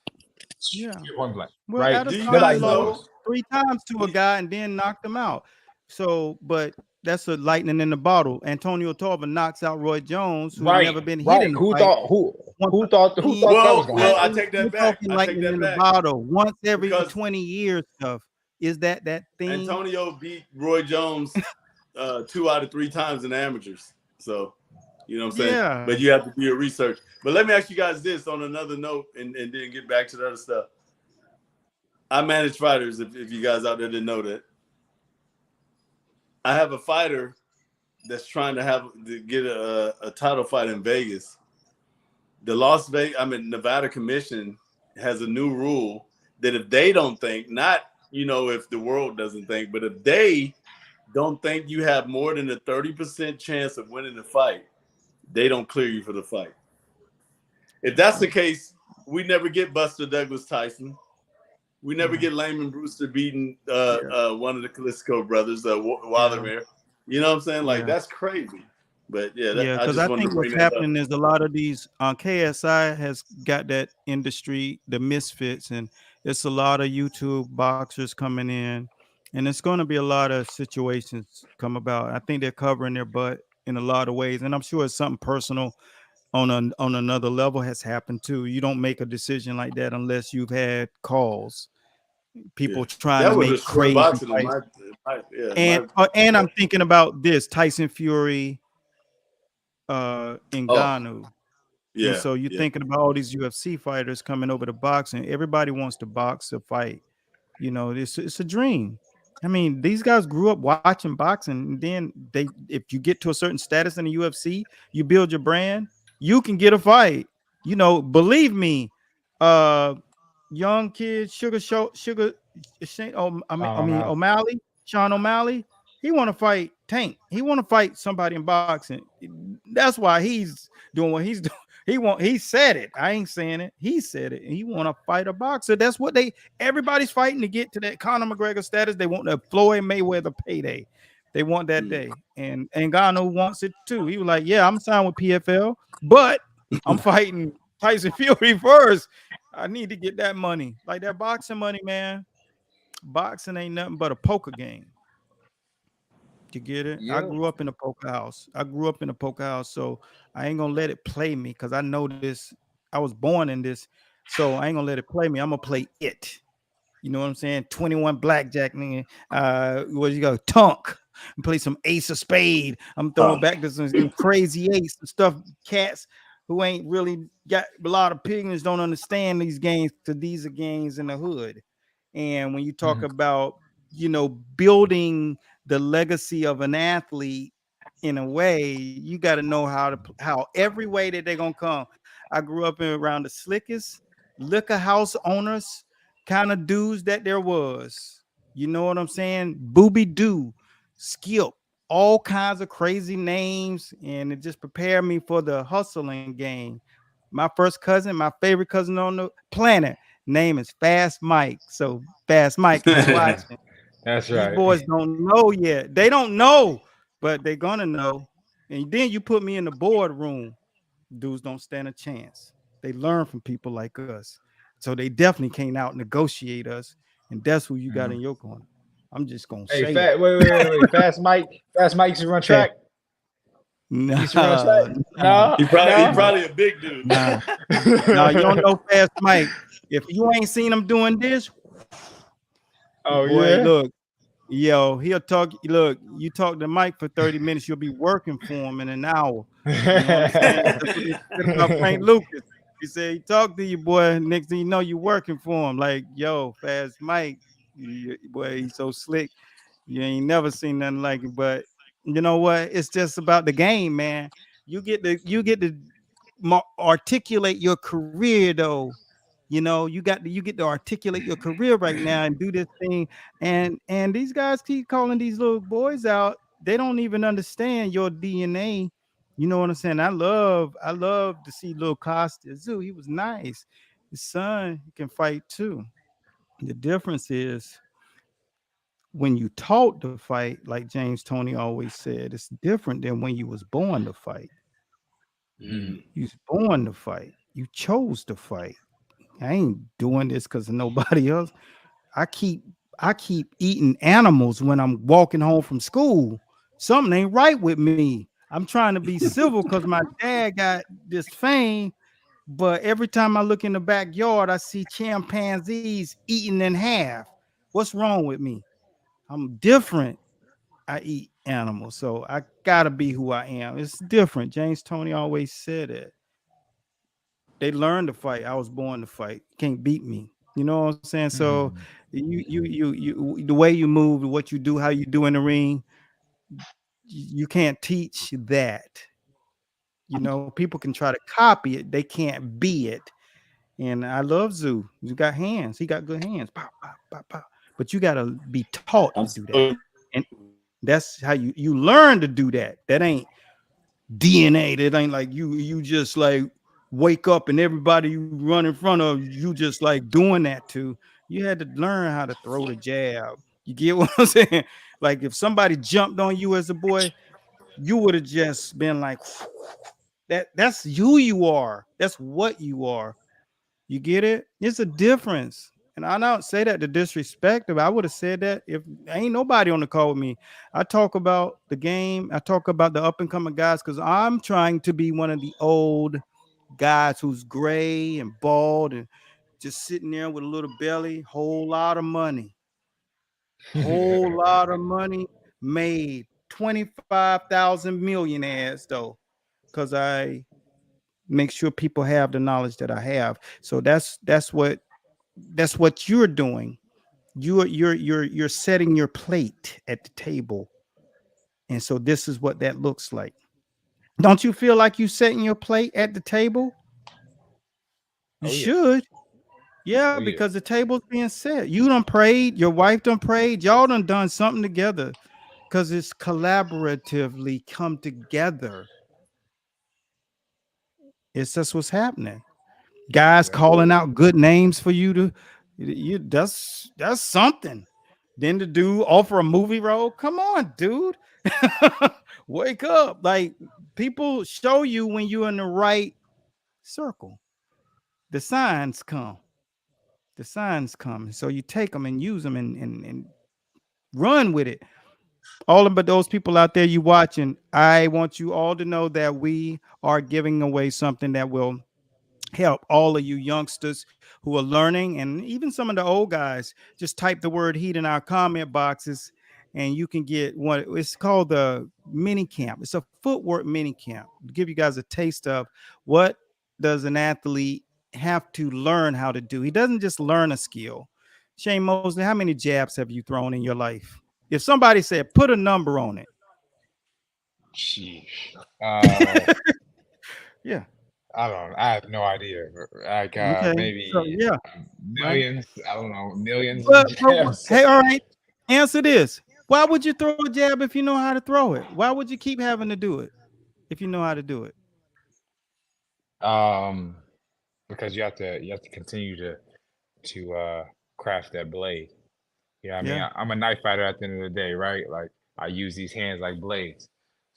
Yeah. Point blank, Well, right? Adesanya lost 3 times to a guy and then knocked him out. So, but that's a lightning in the bottle. Antonio Tarver knocks out Roy Jones, who never been hit in the Who fight. thought that was going to happen? I take that back. Lightning in the bottle once every 20 years stuff. Is that thing? Antonio beat Roy Jones 2 out of 3 times in amateurs. So, you know what I'm saying? Yeah. But you have to do your research. But let me ask you guys this on another note and then get back to the other stuff. I manage fighters, if you guys out there didn't know that. I have a fighter that's trying to get a title fight in Vegas. The Nevada Commission has a new rule that if they don't think, not, if the world doesn't think, but if they don't think you have more than a 30% chance of winning the fight, they don't clear you for the fight. If that's the case, we never get Buster Douglas Tyson. We never get Layman Brewster beating one of the Klitschko brothers, Waldemar. You know what I'm saying? Like, that's crazy. But because I think what's happening is a lot of these KSI has got that industry, the misfits, and it's a lot of YouTube boxers coming in, and it's going to be a lot of situations come about. I think they're covering their butt in a lot of ways, and I'm sure it's something personal on another level has happened too. You don't make a decision like that unless you've had calls. People trying to make crazy and I'm thinking about this Tyson Fury, Ngannou. Yeah. And so you're thinking about all these UFC fighters coming over to boxing. Everybody wants to box to fight. It's a dream. I mean, these guys grew up watching boxing, and then if you get to a certain status in the UFC, you build your brand, you can get a fight. Believe me, young kids, Sugar Shane, I mean O'Malley. O'Malley, Sean O'Malley, he want to fight Tank. He want to fight somebody in boxing. That's why he's doing what he's doing. He said it. I ain't saying it. He said it. He want to fight a boxer. That's what everybody's fighting to get to that Conor McGregor status. They want the Floyd Mayweather payday. They want that day. And Ngannou wants it too. He was like, yeah, I'm signed with PFL, but I'm fighting Tyson Fury first. I need to get that money. Like that boxing money, man. Boxing ain't nothing but a poker game. You get it? I Yeah. grew up in a poker house. So I ain't gonna let it play me because I know this. I was born in this, so I ain't gonna let it play me. I'm gonna play it. You know what I'm saying? 21 blackjack, nigga. What you go? Tunk. And play some ace of spade. I'm throwing back to some crazy ace and stuff. Cats who ain't really got a lot of opinions don't understand these games because these are games in the hood. And when you talk about, building the legacy of an athlete in a way, you got to know how every way that they're gonna come. I grew up around the slickest liquor house owners kind of dudes that there was. You know what I'm saying? Booby Doo, Skip, all kinds of crazy names, and it just prepared me for the hustling game. My first cousin, my favorite cousin on the planet, name is Fast Mike. So Fast Mike is watching. That's These right. boys don't know yet. They don't know, but they're gonna know. And then you put me in the boardroom. Dudes don't stand a chance. They learn from people like us. So they definitely can't out negotiate us. And that's who you got in your corner. I'm just gonna Hey, say it. wait. Fast Mike used to run track. Nah, He used to run track. No, He probably a big dude. nah. No, you don't know Fast Mike. If you ain't seen him doing this, Oh boy, yeah. look, yo, he'll talk. Look, you talk to Mike for 30 minutes, you'll be working for him in an hour. You know what I'm saying? That's what he said about Frank Lucas. He said he talked to you, boy. Next thing you know, you working for him. Like, yo, Fast Mike, boy, he's so slick. You ain't never seen nothing like it. But you know what? It's just about the game, man. You get to articulate your career though. You get to articulate your career right now and do this thing. And these guys keep calling these little boys out. They don't even understand your DNA. You know what I'm saying? I love to see little Costa too. He was nice. His son can fight too. The difference is when you taught to fight, like James Toney always said, it's different than when you was born to fight. You was born to fight. You chose to fight. I ain't doing this because of nobody else. I keep eating animals when I'm walking home from school. Something ain't right with me. I'm trying to be civil because my dad got this fame, but every time I look in the backyard, I see chimpanzees eaten in half. What's wrong with me? I'm different. I eat animals, so I gotta be who I am. It's different. James Toney always said it. They learned to fight. I was born to fight. Can't beat me. You know what I'm saying? So you the way you move, what you do, how you do in the ring, you can't teach that. People can try to copy it, they can't be it. And I love Zoo. You got hands. He got good hands. Pop, pop, pop, pop. But you got to be taught to do that. And that's how you learn to do that. That ain't DNA. That ain't like you just like wake up and everybody you run in front of, you just like doing that to. You had to learn how to throw the jab. You get what I'm saying? Like if somebody jumped on you as a boy, you would have just been like, that's who you are. That's what you are. You get it? It's a difference. And I don't say that to disrespect him. I would have said that if ain't nobody on the call with me. I talk about the game. I talk about the up and coming guys because I'm trying to be one of the old guys who's gray and bald and just sitting there with a little belly, whole lot of money, made 25,000 millionaires though, because I make sure people have the knowledge that I have. So that's what you're doing. You're setting your plate at the table. And so this is what that looks like. Don't you feel like you setting your plate at the table? You should. Yeah, Oh yeah. because the table's being set. You done prayed, your wife done prayed, y'all done something together because it's collaboratively come together. It's just what's happening. Guys Yeah. calling out good names for you to you that's something. Then the dude offer a movie role. Come on, dude. Wake up. Like people show you when you're in the right circle. The signs come. The signs come. So you take them and use them and run with it. All of but those people out there you watching, I want you all to know that we are giving away something that will help all of you youngsters who are learning, and even some of the old guys. Just type the word heat in our comment boxes and you can get one. It's called the mini camp. It's a footwork mini camp to give you guys a taste of what does an athlete have to learn how to do. He doesn't just learn a skill. Shane Mosley, how many jabs have you thrown in your life? If somebody said put a number on it. Sheesh. Uh, Yeah. I don't know. I have no idea. Like Okay. So maybe yeah, right. millions. I don't know. Millions of But jabs. hey, all right. Answer this. Why would you throw a jab if you know how to throw it? Why would you keep having to do it if you know how to do it? Um, because you have to continue to craft that blade. You know what I mean? Yeah. I'm a knife fighter at the end of the day, right? Like I use these hands like blades.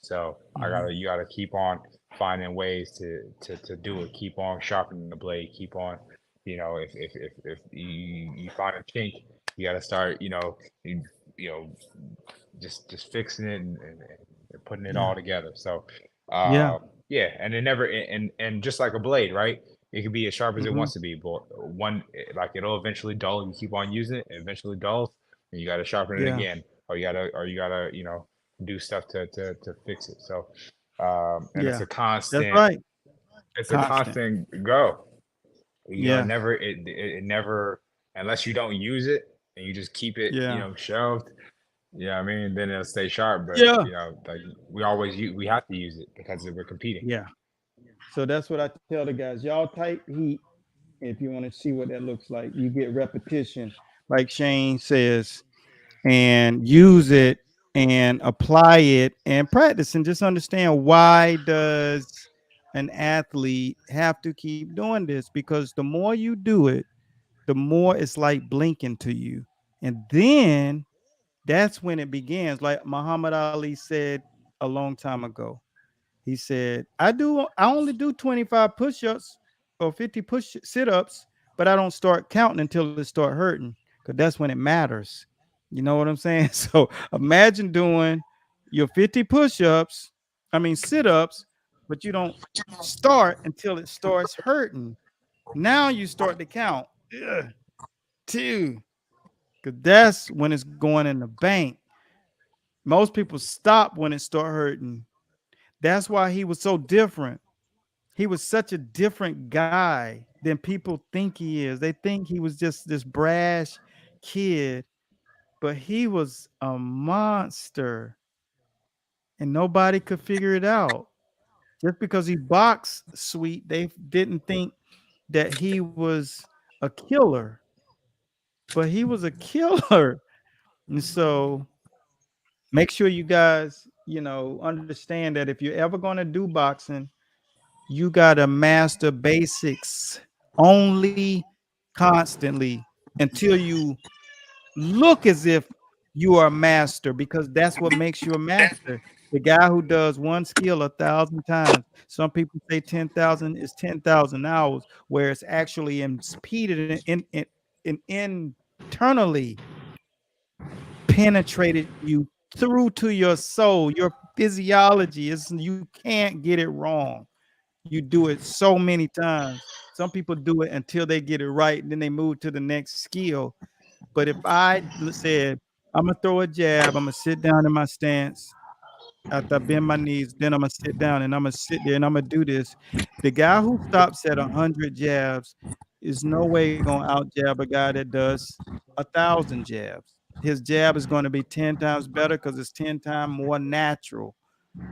So Mhm. you gotta keep on finding ways to do it. Keep on sharpening the blade. Keep on, if you find a chink, you gotta start, you know, just fixing it and putting it Yeah. all together. So, Yeah. yeah, and it never and just like a blade, right? It can be as sharp as it Mhm. wants to be, but like it'll eventually dull. You keep on using it, it eventually dulls, and you got to sharpen it Yeah. again, or you gotta do stuff to fix it. So, and Yeah. That's right. it's a Constant. constant go. Yeah. It never, unless you don't use it and you just keep it, Yeah. shelved. Yeah, I mean, then it'll stay sharp. But Yeah. like we have to use it because we're competing. Yeah. So that's what I tell the guys. Y'all type heat if you want to see what that looks like. You get repetition, like Shane says, and use it and apply it and practice and just understand why does an athlete have to keep doing this, because the more you do it, the more it's like blinking to you, and then that's when it begins. Like Muhammad Ali said a long time ago, he said, I only do 25 push-ups or 50 push sit-ups, but I don't start counting until it start hurting, because that's when it matters. You know what I'm saying? So imagine doing your 50 push-ups, I mean sit-ups, but you don't start until it starts hurting. Now you start to count. Ugh, two, because that's when it's going in the bank. Most people stop when it start hurting. That's why he was so different. He was such a different guy than people think he is. They think he was just this brash kid, but he was a monster and nobody could figure it out. Just because he boxed sweet, they didn't think that he was a killer, but he was a killer. And so make sure you guys, understand that if you're ever going to do boxing, you got to master basics only constantly until you look as if you are a master, because that's what makes you a master. The guy who does one skill 1,000 times, some people say 10,000 is 10,000 hours, where it's actually impeded in internally penetrated you through to your soul, your physiology. You can't get it wrong. You do it so many times. Some people do it until they get it right, and then they move to the next skill. But if I said, I'm gonna throw a jab, I'm gonna sit down in my stance after I bend my knees, then I'm gonna sit down and I'm gonna sit there and I'm gonna do this. The guy who stops at 100 jabs is no way gonna out jab a guy that does 1,000 jabs. His jab is going to be 10 times better because it's 10 times more natural.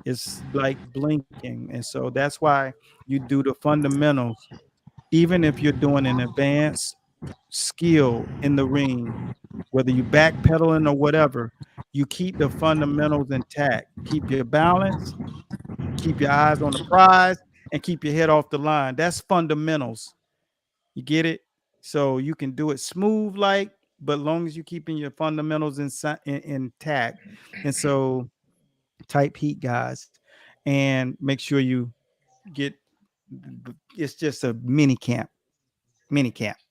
It's like blinking. And so that's why you do the fundamentals. Even if you're doing an advanced skill in the ring, whether you backpedaling or whatever, you keep the fundamentals intact. Keep your balance, keep your eyes on the prize, and keep your head off the line. That's fundamentals. You get it? So you can do it smooth like, but long as you keeping your fundamentals intact. And so type heat guys, and make sure you get, it's just a mini camp.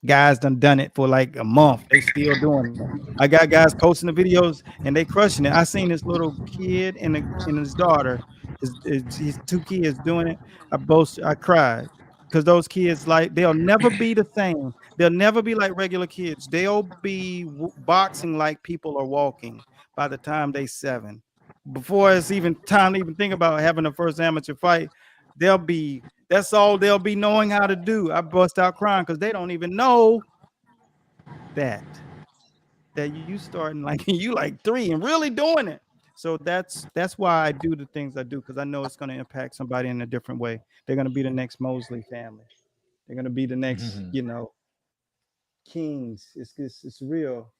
Guys done it for like a month. They still doing it. I got guys posting the videos and they crushing it. I seen this little kid and his daughter, his two kids doing it. I cried because those kids, like, they'll never be the same. They'll never be like regular kids. They'll be boxing like people are walking by the time they 7. Before it's even time to even think about having a first amateur fight, that's all they'll be knowing how to do. I bust out crying because they don't even know that you starting like you like 3 and really doing it. So that's why I do the things I do, because I know it's going to impact somebody in a different way. They're going to be the next Mosley family. They're going to be the next, Kings. It's real.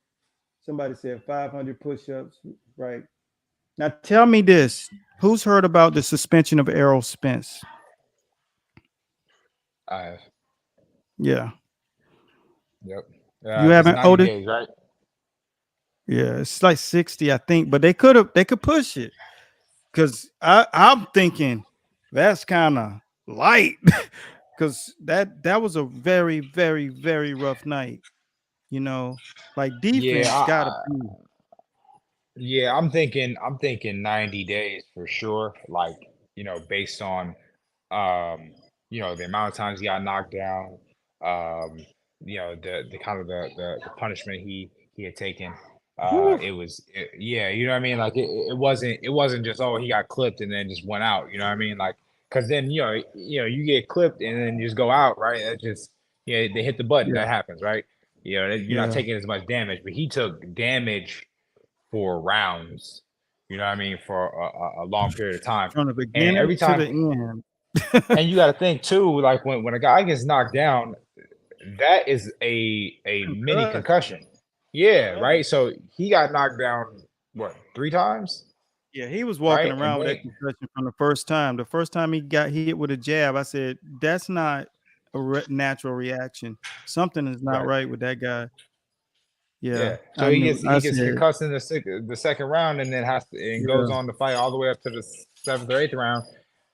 Somebody said 500 push-ups, right? Now tell me this: who's heard about the suspension of Errol Spence? I have. Yeah. Yep. You haven't, 90 Odin? days, right? Yeah, it's like 60, I think, but they could push it, because I'm thinking that's kind of light, because that was a very, very, very rough night. Like defense gotta be. Yeah, I'm thinking 90 days for sure. Like, based on the amount of times he got knocked down, the kind of the punishment he had taken. You know what I mean? Like it wasn't just, oh, he got clipped and then just went out, you know what I mean? Like, because then you get clipped and then you just go out, right? That just they hit the button, that happens, right? You're not taking as much damage, but he took damage for rounds, you know what I mean, for a long period of time. From the And beginning every time, to the end. and you got to think too, like when a guy gets knocked down, that is a mini concussion. Yeah, right. So he got knocked down, what, 3 times? Yeah, he was walking Right? around with that concussion from the first time. The first time he got hit with a jab, I said, that's not a natural reaction. Something is not right with that guy. Yeah. So he gets concussed in the second round, and then goes on to fight all the way up to the 7th or 8th round.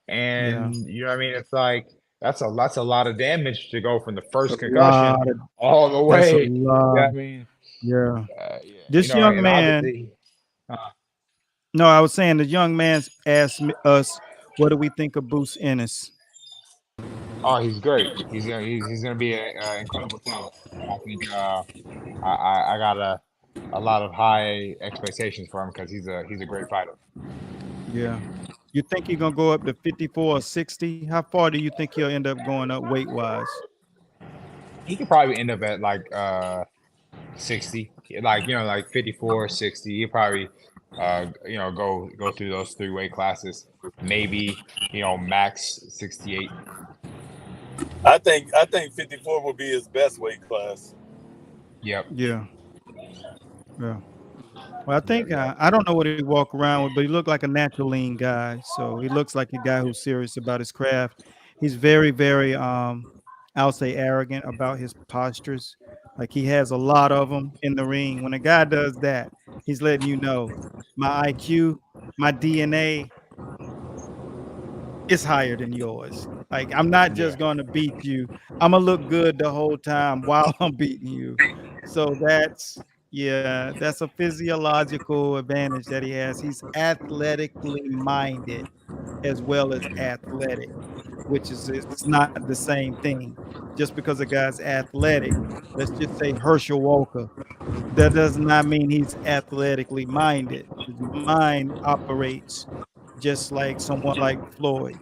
And you know what I mean? It's like that's a lot of damage to go from the first concussion all the way. You know what I mean? Yeah. This young man. No, I was saying the young man asked us, what do we think of Boots Ennis? Oh, he's great. He's gonna be an incredible talent. I think I got a lot of high expectations for him because he's a great fighter. Yeah. You think he's gonna go up to 54 or 60? How far do you think he'll end up going up weight wise? He could probably end up at like 60, like 54, 60. He'll probably go through those 3 weight classes. Maybe max 68. I think 54 will be his best weight class. Yep. Yeah. Well, I think I don't know what he walk around with, but he looked like a natural lean guy. So he looks like a guy who's serious about his craft. He's very, very I'll say arrogant about his postures. Like he has a lot of them in the ring. When a guy does that, he's letting you know my IQ, my DNA is higher than yours. Like I'm not just gonna beat you. I'm gonna look good the whole time while I'm beating you. So that's a physiological advantage that he has. He's athletically minded as well as athletic, which is it's not the same thing. Just because a guy's athletic, let's just say Herschel Walker, that does not mean he's athletically minded. His mind operates just like someone like Floyd,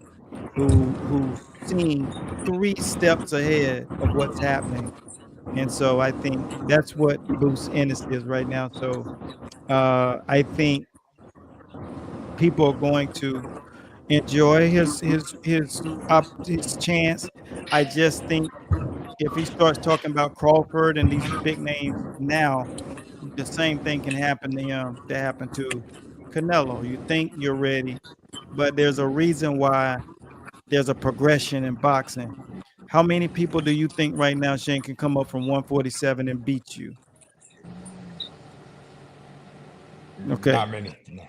who's seeing 3 steps ahead of what's happening. And so I think that's what Boots Ennis is right now. So I think people are going to enjoy his chance. I just think if he starts talking about Crawford and these big names now, the same thing can happen to him that happened to Canelo. You think you're ready, but there's a reason why there's a progression in boxing. How many people do you think right now, Shane, can come up from 147 and beat you? Okay. Not many. No.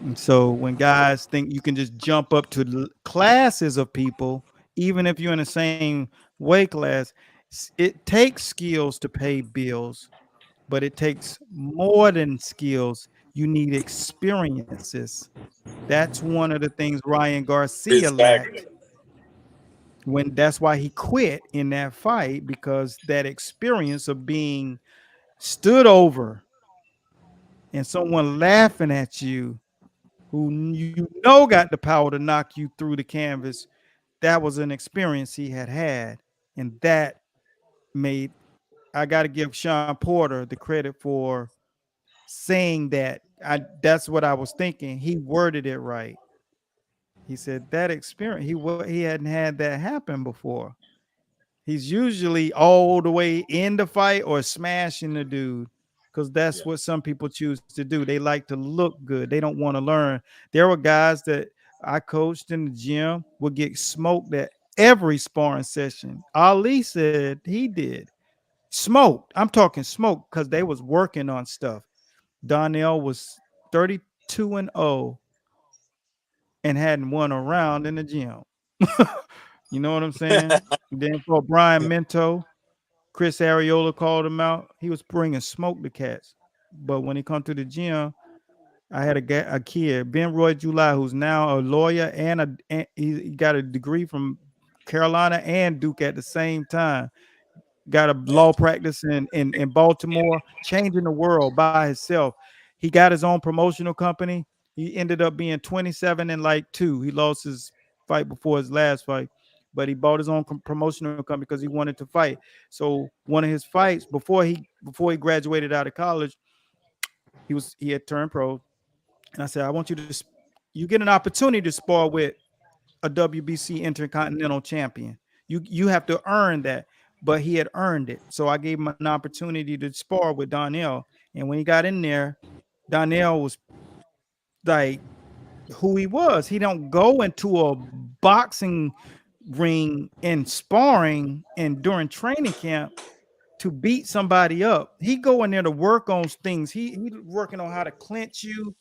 And so when guys think you can just jump up to classes of people, even if you're in the same weight class, it takes skills to pay bills, but it takes more than skills. You need experiences. That's one of the things Ryan Garcia lacked. That's why he quit in that fight, because that experience of being stood over and someone laughing at you who you know got the power to knock you through the canvas, that was an experience he had. And that made, I got to give Sean Porter the credit for saying that. That's what I was thinking. He worded it right. He said that experience, he hadn't had that happen before. He's usually all the way in the fight or smashing the dude, because that's what some people choose to do. They like to look good. They don't want to learn. There were guys that I coached in the gym would get smoked at every sparring session. Ali said he did. Smoked. I'm talking smoke, because they was working on stuff. Donnell was 32-0 and hadn't won a round in the gym. You know what I'm saying? Then for Brian Minto, Chris Ariola called him out. He was bringing smoke to cats. But when he come to the gym, I had a kid, Ben Roy July, who's now a lawyer and he got a degree from Carolina and Duke at the same time. Got a law practice in Baltimore, changing the world by himself. He got his own promotional company. He ended up being 27-2. He lost his fight before his last fight, but he bought his own promotional company because he wanted to fight. So one of his fights before he graduated out of college, he had turned pro, and I said, I want you get an opportunity to spar with a WBC Intercontinental Champion. You have to earn that. But he had earned it. So I gave him an opportunity to spar with Donnell. And when he got in there, Donnell was like who he was. He don't go into a boxing ring and sparring and during training camp to beat somebody up. He go in there to work on things. He working on how to clinch you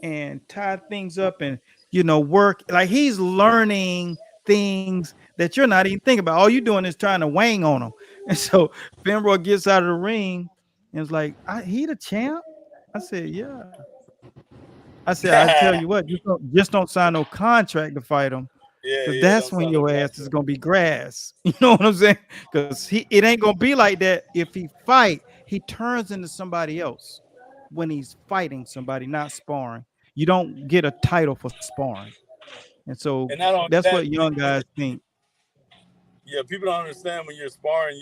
and tie things up and, work. Like he's learning things that you're not even thinking about. All you're doing is trying to wang on him. And so Benroy gets out of the ring and it's like, he the champ? I said, yeah. I said, I tell you what, just don't sign no contract to fight him. Because that's when your ass is gonna be grass. You know what I'm saying? Because it ain't gonna be like that. If he fight, he turns into somebody else when he's fighting somebody, not sparring. You don't get a title for sparring. And so that's what young guys think. Yeah, people don't understand when you're sparring,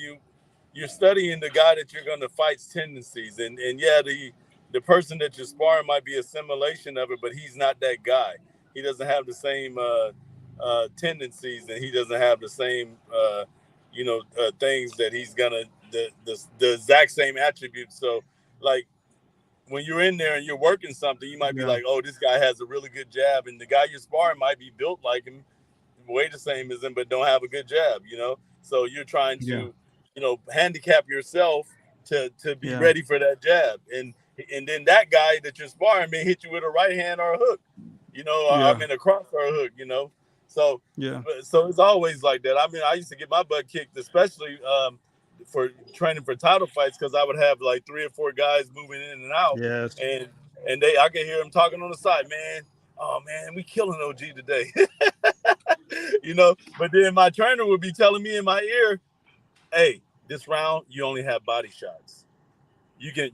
you're studying the guy that you're going to fight's tendencies, and the person that you're sparring might be a simulation of it, but he's not that guy. He doesn't have the same tendencies, and he doesn't have the same things that he's gonna the exact same attributes. So like when you're in there and you're working something, you might be like, oh, this guy has a really good jab, and the guy you're sparring might be built like him, way the same as him, but don't have a good jab, So you're trying to, handicap yourself to be ready for that jab. And then that guy that you're sparring may hit you with a right hand or a hook, a cross or a hook, So, so it's always like that. I mean, I used to get my butt kicked, especially for training for title fights, because I would have like 3 or 4 guys moving in and out. Yes. And I could hear them talking on the side, man. Oh man, we killing OG today. But then my trainer would be telling me in my ear, hey, this round you only have body shots. You can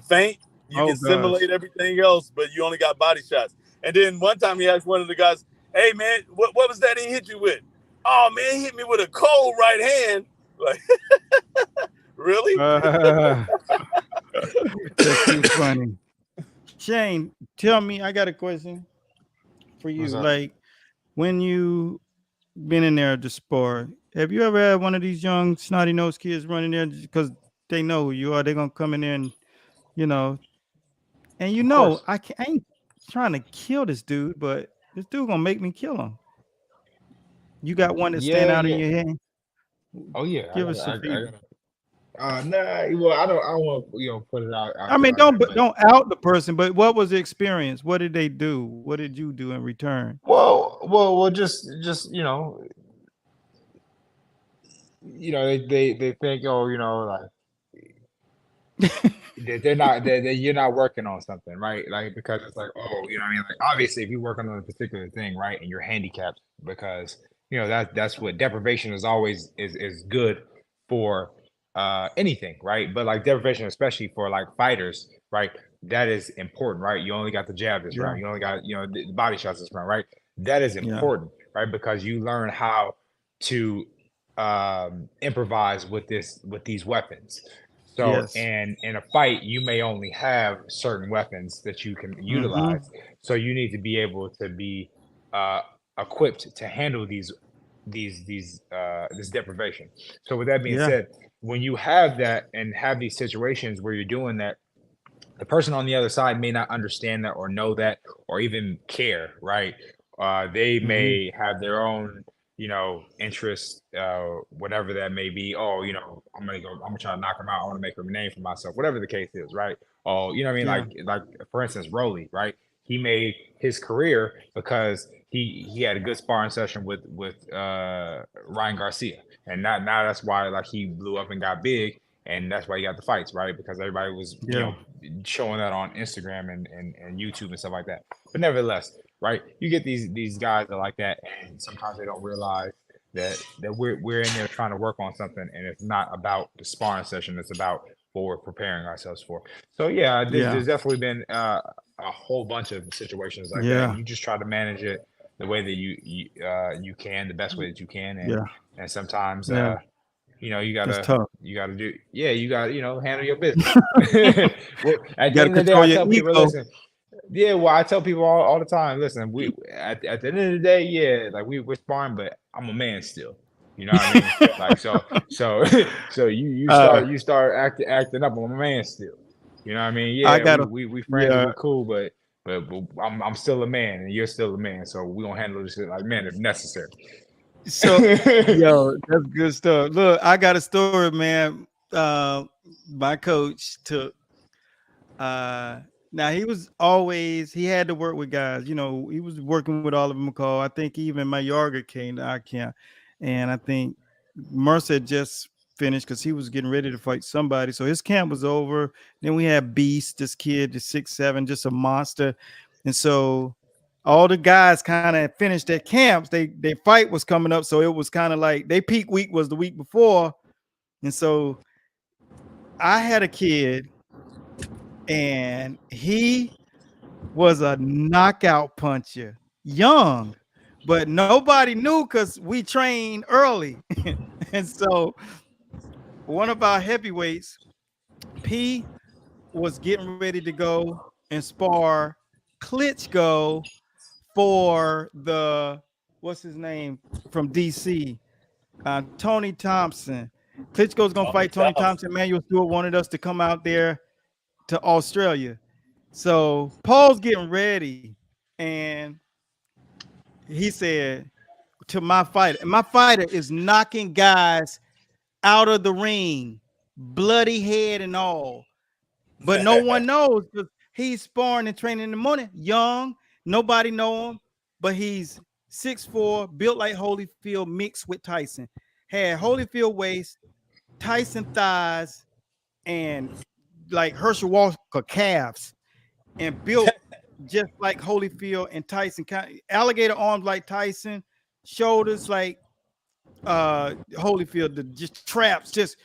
feint, you can simulate everything else, but you only got body shots. And then one time he asked one of the guys, hey man, what was that he hit you with? Oh man, he hit me with a cold right hand. Like, really? That's too funny. Shane, tell me, I got a question for you. Like, when you been in there to spar, Have you ever had one of these young snotty nosed kids running there because they know who you are? They're gonna come in there and you know, and Of course. I ain't trying to kill this dude, but this dude gonna make me kill him. You got one that's staying Yeah, out in yeah. your head? Oh yeah, Give us some I feedback. gotta. Nah. Well, I don't want put it out I there mean, like that, but don't out the person, but what was the experience? What did they do? What did you do in return? just they think, oh, like you're not working on something, right? Like, because it's like, oh, what I mean, like, obviously if you're working on a particular thing, right, and you're handicapped, because that's what deprivation is always is good for anything, right? But like deprivation, especially for like fighters, right, that is important, right? You only got the jab this Yeah, round, you only got the body shots this round, right? That is yeah, important, right? Because you learn how to improvise with these weapons. So, yes. and in a fight, you may only have certain weapons that you can Mm-hmm. utilize. So you need to be able to be uh, equipped to handle this deprivation. So with that being Yeah, said, when you have that and have these situations where you're doing that, the person on the other side may not understand that or know that or even care, right? They mm-hmm. may have their own, interests, whatever that may be. Oh, I'm gonna try to knock him out. I want to make a name for myself, whatever the case is, right? Oh, you know what I mean? Yeah, Like for instance, Rolly, right? He made his career because he had a good sparring session with Ryan Garcia, and now that's why like he blew up and got big, and that's why he got the fights, right? Because everybody was yeah, showing that on Instagram and YouTube and stuff like that. But nevertheless, right? You get these guys that are like that, and sometimes they don't realize that we're in there trying to work on something, and it's not about the sparring session. It's about what we're preparing ourselves for. So yeah, yeah, there's definitely been a whole bunch of situations like that, yeah, and you just try to manage it the way that you can, the best way that you can, yeah, and sometimes yeah. you That's gotta tough. do, yeah, you gotta handle your business. Well, You at the got to end of the day, control I your tell people, ego. listen, yeah, well, I tell people all the time, listen, we at the end of the day, yeah, like we're sparring, but I'm a man still. You know what I mean? Like so so uh, you start acting up. I'm a man still. You know what I mean? I Yeah, gotta, we friends and yeah. we cool, but I'm still a man and you're still a man, so we gonna handle this shit like men if necessary. So, yo, that's good stuff. Look, I got a story, man. My coach took. Now he had to work with guys. You know, he was working with Oliver McCall. I think even Mayorga came to our camp, and I think Mercer had just finished because he was getting ready to fight somebody. So his camp was over. Then we had Beast, this kid, the 6'7", just a monster. And so all the guys kind of finished their camps. Their fight was coming up, so it was kind of like their peak week was the week before. And so I had a kid, and he was a knockout puncher, young, but nobody knew because we trained early. And so one of our heavyweights, P, was getting ready to go and spar Klitschko for the what's his name from DC, Tony Thompson. Klitschko's gonna Tony fight Tony Thompson. Thompson. Manuel Stewart wanted us to come out there to Australia. So Paul's getting ready, and he said to my fighter, and my fighter is knocking guys out of the ring, bloody head and all. But no one knows because he's sparring and training in the morning. Young, nobody know him, but he's 6'4", built like Holyfield, mixed with Tyson. Had Holyfield waist, Tyson thighs, and like Herschel Walker calves, and built just like Holyfield and Tyson. Alligator arms like Tyson, shoulders like Holyfield, just traps, just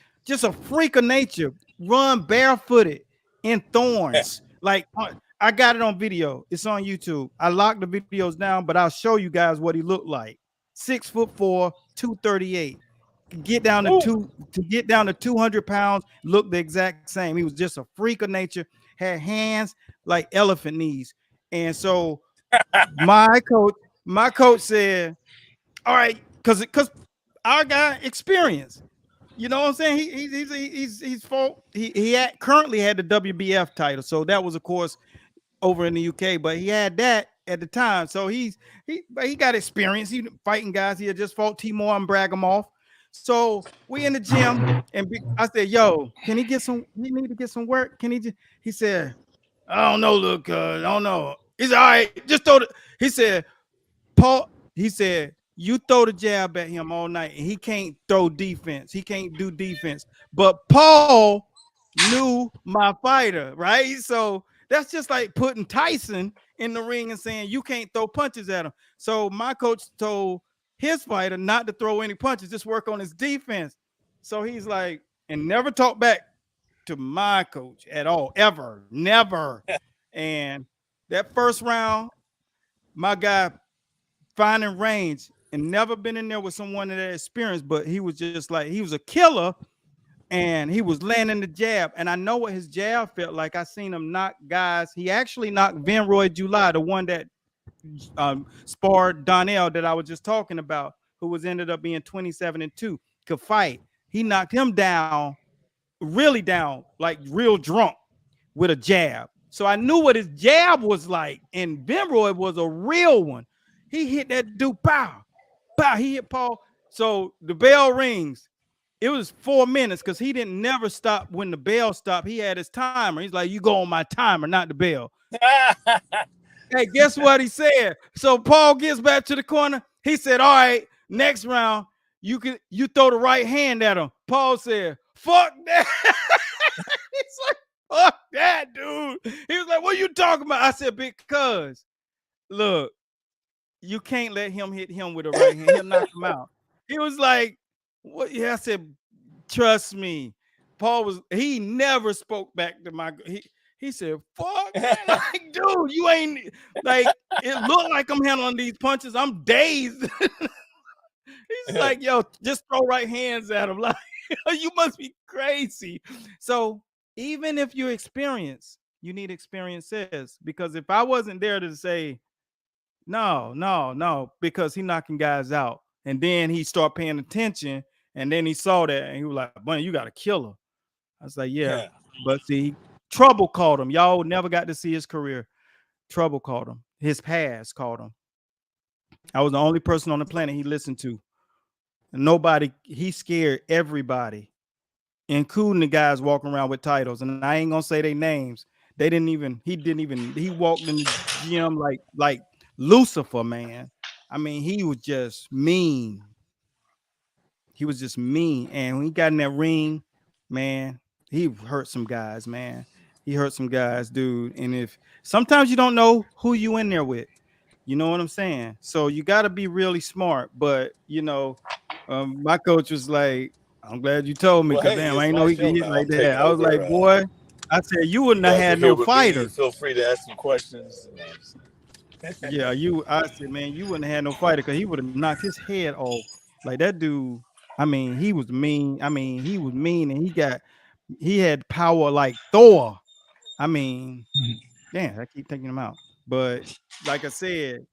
a freak of nature. Run barefooted in thorns. Like I got it on video. It's on YouTube. I locked the videos down, but I'll show you guys what he looked like. 6'4", 238. Get down to 200 pounds, looked the exact same. He was just a freak of nature, had hands like elephant knees. And so my coach said, all right, because our guy experience. You know what I'm saying? He's fought. Currently had the WBF title, so that was of course over in the UK, but he had that at the time. So he got experience. He fighting guys. He had just fought Timur and Bragimov. So we in the gym, and I said, "Yo, can he get some? He need to get some work. Can he?" He said, "I don't know, look, I don't know." He said, "All right, just throw it." He said, "Paul." He said, "You throw the jab at him all night, and he can't throw defense. He can't do defense." But Paul knew my fighter, right? So that's just like putting Tyson in the ring and saying you can't throw punches at him. So my coach told his fighter not to throw any punches, just work on his defense. So he's like, and never talk back to my coach at all, ever, never. And that first round, my guy finding range and never been in there with someone that experience, but he was just like, he was a killer. And he was landing the jab. And I know what his jab felt like. I seen him knock guys. He actually knocked Vinroy July, the one that sparred Donnell that I was just talking about, who was ended up being 27-2, could fight. He knocked him down, really down, like real drunk with a jab. So I knew what his jab was like. And Vinroy was a real one. He hit that dude, pow, pow. He hit Paul. So the bell rings. It was 4 minutes because he didn't never stop when the bell stopped. He had his timer. He's like, you go on my timer, not the bell. Hey, guess what he said? So Paul gets back to the corner. He said, all right, next round, you throw the right hand at him. Paul said, fuck that. He's like, fuck that, dude. He was like, what are you talking about? I said, because, look, you can't let him hit him with a right hand. He'll knock him out. He was like, what? Yeah, I said, trust me. He never spoke back to my. He said, fuck that. Like, dude, you ain't like. It looked like I'm handling these punches. I'm dazed. He's like, yo, just throw right hands at him. Like, you must be crazy. So even if you're experienced, you need experiences. Because if I wasn't there to say, no, because he knocking guys out, and then he started paying attention. And then he saw that and he was like, "Bunny, you got to kill her." I was like, yeah. But see, trouble called him. Y'all never got to see his career. Trouble called him. His past called him. I was the only person on the planet he listened to. And nobody, he scared everybody, including the guys walking around with titles. And I ain't gonna say their names. He walked in the gym like Lucifer, man. I mean, he was just mean. He was just mean. And when he got in that ring, man, he hurt some guys, man. He hurt some guys, dude. And if sometimes you don't know who you in there with, you know what I'm saying? So you got to be really smart. But, you know, my coach was like, I'm glad you told me, because damn, I ain't know he could hit like that. I was like, boy, I said, you wouldn't have had no fighter. Feel free to ask some questions. Yeah, I said, man, you wouldn't have had no fighter, because he would have knocked his head off. Like that dude. I mean, he was mean. And he had power like Thor. I mean, damn, I keep taking him out. But like I said,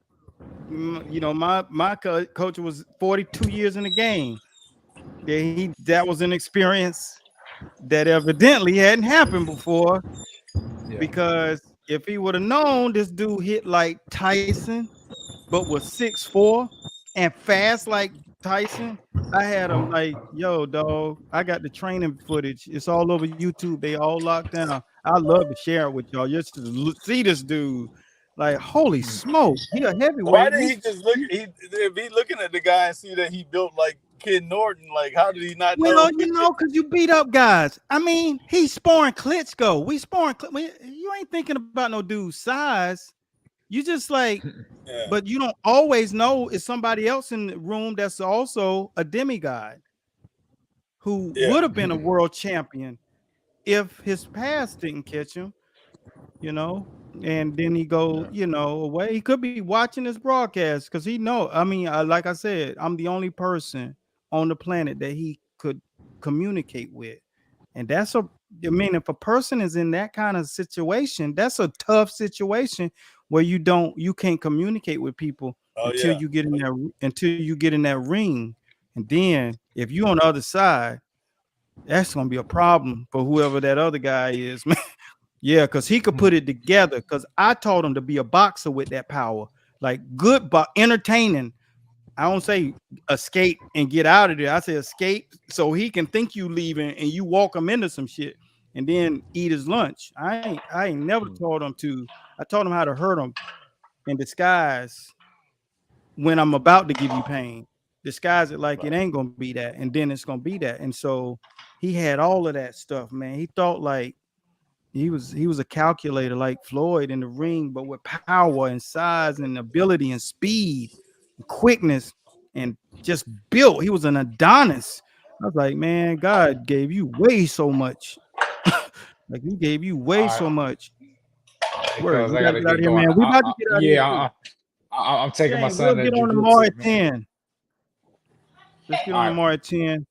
you know, my coach was 42 years in the game. That was an experience that evidently hadn't happened before. Yeah. Because if he would have known this dude hit like Tyson, but was 6'4" and fast like Tyson, I had him like, yo, dog, I got the training footage. It's all over YouTube. They all locked down. I love to share it with y'all just to see this dude. Like, holy smoke, he a heavyweight. Why did he just look? If he looking at the guy and see that he built like Kid Norton, like how did he not know? Well, you know, because you beat up guys. I mean, he's sparring Klitschko. You ain't thinking about no dude's size. You just like, yeah. But you don't always know it's somebody else in the room that's also a demigod who would have been a world champion if his past didn't catch him, you know. And then he go, you know, away. He could be watching this broadcast because he know. I mean, like I said, I'm the only person on the planet that he could communicate with, and that's I mean, if a person is in that kind of situation, that's a tough situation where you can't communicate with people until you get in that ring, And then if you on the other side, that's gonna be a problem for whoever that other guy is, man. Yeah, because he could put it together. Because I taught him to be a boxer with that power, like good but entertaining. I don't say escape and get out of there. I say escape so he can think you leaving and you walk him into some shit and then eat his lunch. I ain't never taught him to. I taught him how to hurt him in disguise when I'm about to give you pain. Disguise it like it ain't gonna be that, and then it's gonna be that. And so he had all of that stuff, man. He thought like he was a calculator like Floyd in the ring, but with power and size and ability and speed and quickness and just built. He was an Adonis. I was like, man, God gave you way so much. Like he gave you way so much. Word, Because we I gotta gotta get out of get here, going. man. We about to get out of here. Yeah, I'm taking my Dang, son we'll to get on jujitsu, tomorrow at man. 10. Let's get on All right. tomorrow at 10.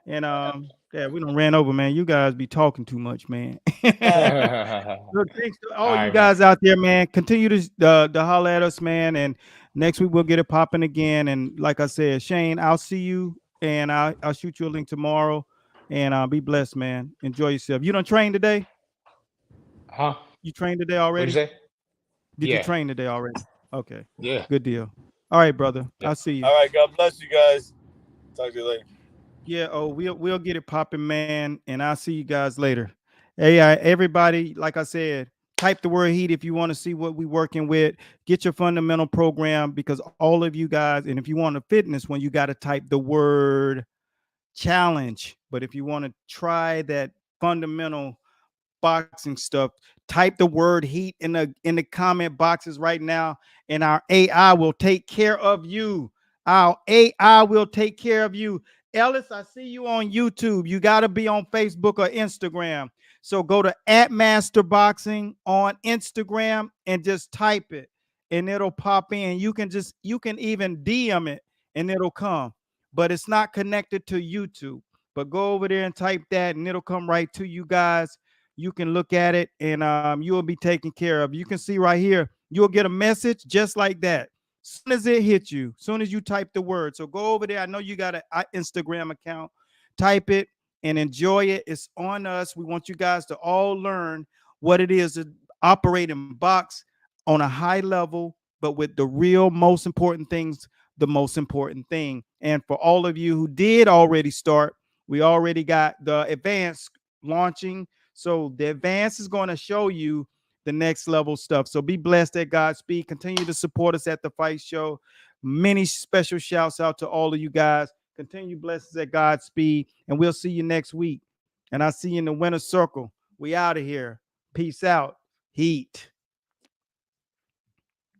And yeah, we done ran over, man. You guys be talking too much, man. Look, thanks to all All you right, man. guys out there, man. Continue to holler at us, man. And next week we'll get it popping again. And like I said, Shane, I'll see you and I'll shoot you a link tomorrow. And be blessed, man. Enjoy yourself. You done train today? Huh? You trained today What'd already? you say? Did you Yeah. train today already? Okay. Yeah. Good deal. All right, brother. Yeah. I'll see you. All right, God bless you guys. Talk to you later. Yeah, we'll get it popping, man, and I'll see you guys later. Hey, everybody, like I said, type the word heat if you want to see what we working with. Get your fundamental program because all of you guys, and if you want a fitness one, you got to type the word challenge. But if you want to try that fundamental boxing stuff, type the word heat in the comment boxes right now, and our AI will take care of you. Our AI will take care of you. Ellis, I see you on YouTube. You got to be on Facebook or Instagram. So go to @MasterBoxing on Instagram and just type it, and it'll pop in. You can even DM it, and it'll come. But it's not connected to YouTube. But go over there and type that, and it'll come right to you guys. You can look at it and you will be taken care of. You can see right here, you'll get a message just like that. Soon as it hits you, soon as you type the word. So go over there. I know you got an Instagram account. Type it and enjoy it. It's on us. We want you guys to all learn what it is to operate in box on a high level, but with the real most important things, the most important thing. And for all of you who did already start, we already got the advanced launching. So the advance is going to show you the next level stuff. So be blessed at Godspeed. Continue to support us at the Fight Show. Many special shouts out to all of you guys. Continue blessings at Godspeed. And we'll see you next week. And I'll see you in the winner's circle. We out of here. Peace out. Heat.